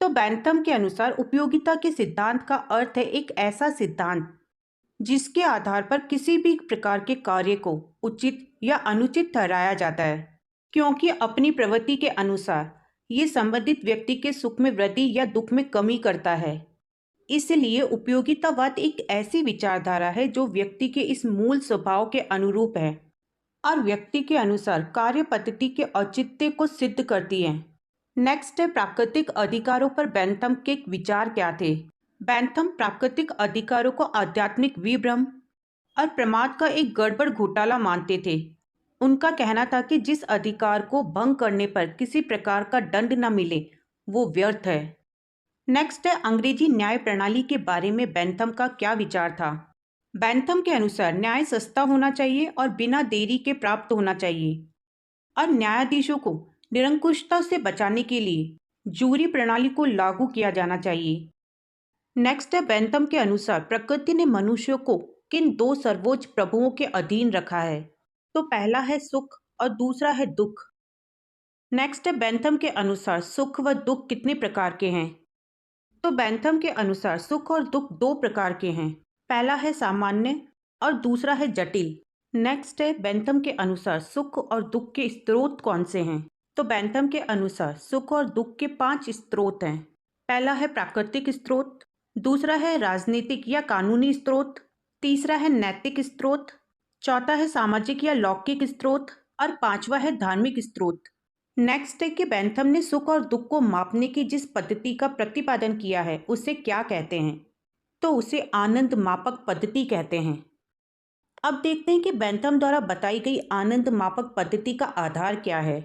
तो बेंथम के अनुसार उपयोगिता के सिद्धांत का अर्थ है एक ऐसा सिद्धांत जिसके आधार पर किसी भी प्रकार के कार्य को उचित या अनुचित ठहराया जाता है, क्योंकि अपनी प्रवृत्ति के अनुसार ये संबंधित व्यक्ति के सुख में वृद्धि या दुख में कमी करता है। इसलिए उपयोगितावाद एक ऐसी विचारधारा है जो व्यक्ति के इस मूल स्वभाव के अनुरूप है और व्यक्ति के अनुसार कार्य पद्धति के औचित्य को सिद्ध करती है। नेक्स्ट है प्राकृतिक अधिकारों पर बेंथम के विचार क्या थे। बेंथम प्राकृतिक अधिकारों को आध्यात्मिक विभ्रम और प्रमाद का एक गड़बड़ घोटाला मानते थे। उनका कहना था कि जिस अधिकार को भंग करने पर किसी प्रकार का दंड न मिले वो व्यर्थ है। नेक्स्ट है अंग्रेजी न्याय प्रणाली के बारे में बेंथम का क्या विचार था। बेंथम के अनुसार न्याय सस्ता होना चाहिए और बिना देरी के प्राप्त होना चाहिए, और न्यायाधीशों को निरंकुशता से बचाने के लिए जूरी प्रणाली को लागू किया जाना चाहिए। नेक्स्ट है बेंथम के अनुसार प्रकृति ने मनुष्यों को किन 2 सर्वोच्च प्रभुओं के अधीन रखा है। तो पहला है सुख और दूसरा है दुख। नेक्स्ट है बेंथम के अनुसार सुख व दुख कितने प्रकार के हैं। तो बेंथम के अनुसार सुख और दुख 2 प्रकार के हैं। पहला है सामान्य और दूसरा है जटिल। नेक्स्ट है बेंथम के अनुसार सुख और दुख के स्रोत कौन से हैं। तो बेंथम के अनुसार सुख और दुख के 5 स्रोत हैं। पहला है प्राकृतिक स्रोत, दूसरा है राजनीतिक या कानूनी स्रोत, तीसरा है नैतिक स्रोत, चौथा है सामाजिक या लौकिक स्रोत और पांचवा है धार्मिक स्रोत। नेक्स्ट है कि बेंथम ने सुख और दुख को मापने की जिस पद्धति का प्रतिपादन किया है उसे क्या कहते हैं? तो उसे आनंद मापक पद्धति कहते हैं। अब देखते हैं कि बेंथम द्वारा बताई गई आनंद मापक पद्धति का आधार क्या है।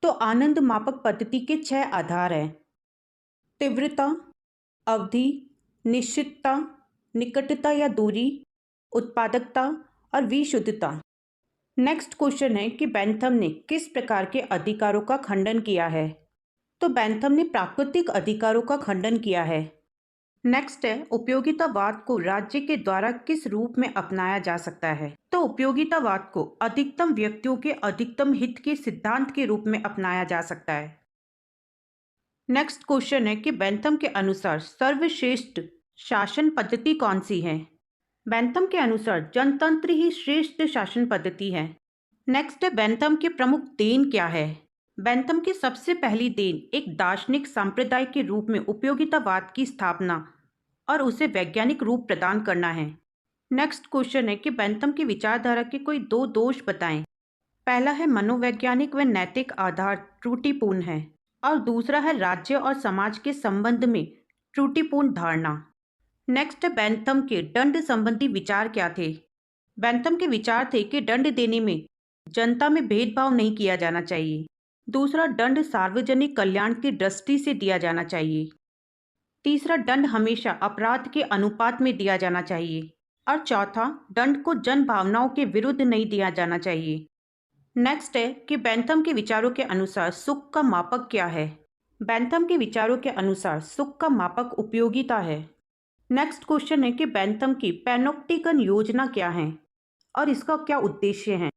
तो आनंद मापक पद्धति के 6 आधार हैं: तीव्रता, अवधि, निश्चितता, निकटता या दूरी, उत्पादकता और विशुद्धता। नेक्स्ट क्वेश्चन है कि बेंथम ने किस प्रकार के अधिकारों का खंडन किया है? तो बेंथम ने प्राकृतिक अधिकारों का खंडन किया है। नेक्स्ट है उपयोगितावाद को राज्य के द्वारा किस रूप में अपनाया जा सकता है? तो उपयोगितावाद को अधिकतम व्यक्तियों के अधिकतम हित के सिद्धांत के रूप में अपनाया जा सकता है। नेक्स्ट क्वेश्चन है कि बेंथम के अनुसार सर्वश्रेष्ठ शासन पद्धति कौन सी है? बेंथम के अनुसार जनतंत्र ही श्रेष्ठ शासन पद्धति है। नेक्स्ट है बेंथम के प्रमुख देन क्या है? बेंथम की सबसे पहली देन एक दार्शनिक संप्रदाय के रूप में उपयोगितावाद की स्थापना और उसे वैज्ञानिक रूप प्रदान करना है। नेक्स्ट क्वेश्चन है कि बेंथम की विचारधारा के कोई 2 दोष बताएं। पहला है मनोवैज्ञानिक व नैतिक आधार त्रुटिपूर्ण है और दूसरा है राज्य और समाज के संबंध में त्रुटिपूर्ण धारणा। नेक्स्ट है बेंथम के दंड संबंधी विचार क्या थे? बेंथम के विचार थे कि दंड देने में जनता में भेदभाव नहीं किया जाना चाहिए। दूसरा, दंड सार्वजनिक कल्याण की दृष्टि से दिया जाना चाहिए। तीसरा, दंड हमेशा अपराध के अनुपात में दिया जाना चाहिए और चौथा, दंड को जन भावनाओं के विरुद्ध नहीं दिया जाना चाहिए। नेक्स्ट है कि बेंथम के विचारों के अनुसार सुख का मापक क्या है? बेंथम के विचारों के अनुसार सुख का मापक उपयोगिता है। नेक्स्ट क्वेश्चन है कि बेंथम की पैनोप्टिकन योजना क्या है और इसका क्या उद्देश्य है?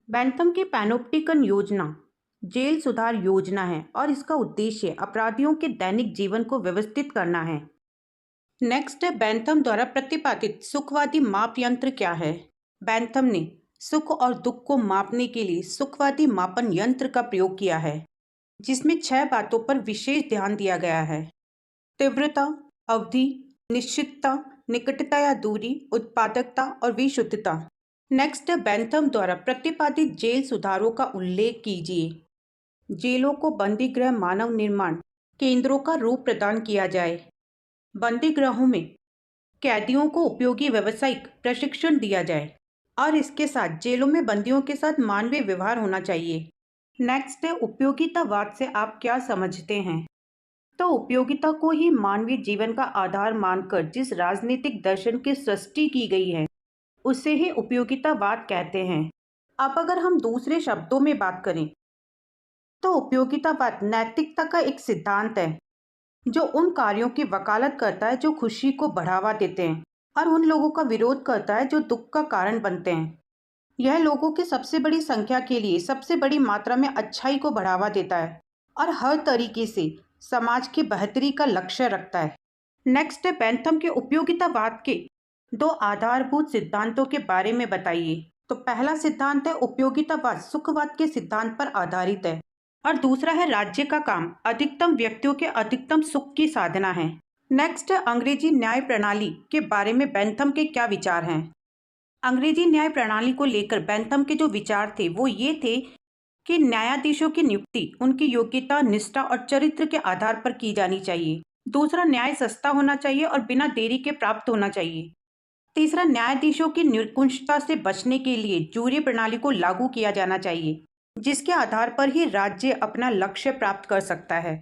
बेंथम की पैनोप्टिकन योजना जेल सुधार योजना है और इसका उद्देश्य अपराधियों के दैनिक जीवन को व्यवस्थित करना है। नेक्स्ट है बेंथम द्वारा प्रतिपादित सुखवादी माप यंत्र क्या है? बेंथम ने सुख और दुख को मापने के लिए सुखवादी मापन यंत्र का प्रयोग किया है, जिसमें 6 बातों पर विशेष ध्यान दिया गया है: तीव्रता, अवधि, निश्चितता, निकटता या दूरी, उत्पादकता और विशुद्धता। नेक्स्ट है बेंथम द्वारा प्रतिपादित जेल सुधारों का उल्लेख कीजिए। जेलों को बंदी गृह मानव निर्माण केंद्रों का रूप प्रदान किया जाए। बंदी गृहों में कैदियों को उपयोगी व्यावसायिक प्रशिक्षण दिया जाए और इसके साथ जेलों में बंदियों के साथ मानवीय व्यवहार होना चाहिए। नेक्स्ट है उपयोगितावाद से आप क्या समझते हैं? तो उपयोगिता को ही मानवीय जीवन का आधार मानकर जिस राजनीतिक दर्शन की सृष्टि की गई है उसे ही उपयोगितावाद कहते हैं। अब अगर हम दूसरे शब्दों में बात करें तो उपयोगितावाद नैतिकता का एक सिद्धांत है जो उन कार्यों की वकालत करता है जो खुशी को बढ़ावा देते हैं और उन लोगों का विरोध करता है जो दुख का कारण बनते हैं। यह लोगों की सबसे बड़ी संख्या के लिए सबसे बड़ी मात्रा में अच्छाई को बढ़ावा देता है और हर तरीके से समाज की बेहतरी का लक्ष्य रखता है। नेक्स्ट है बेंथम के उपयोगितावाद के 2 आधारभूत सिद्धांतों के बारे में बताइए। तो पहला सिद्धांत है उपयोगितावाद सुखवाद के सिद्धांत पर आधारित है और दूसरा है राज्य का काम अधिकतम व्यक्तियों के अधिकतम सुख की साधना है। नेक्स्ट है अंग्रेजी न्याय प्रणाली के बारे में बेंथम के क्या विचार हैं? अंग्रेजी न्याय प्रणाली को लेकर बेंथम के जो विचार थे वो ये थे कि न्यायाधीशों की नियुक्ति उनकी योग्यता, निष्ठा और चरित्र के आधार पर की जानी चाहिए। दूसरा, न्याय सस्ता होना चाहिए और बिना देरी के प्राप्त होना चाहिए। तीसरा, न्यायाधीशों की निरंकुशता से बचने के लिए जूरी प्रणाली को लागू किया जाना चाहिए, जिसके आधार पर ही राज्य अपना लक्ष्य प्राप्त कर सकता है।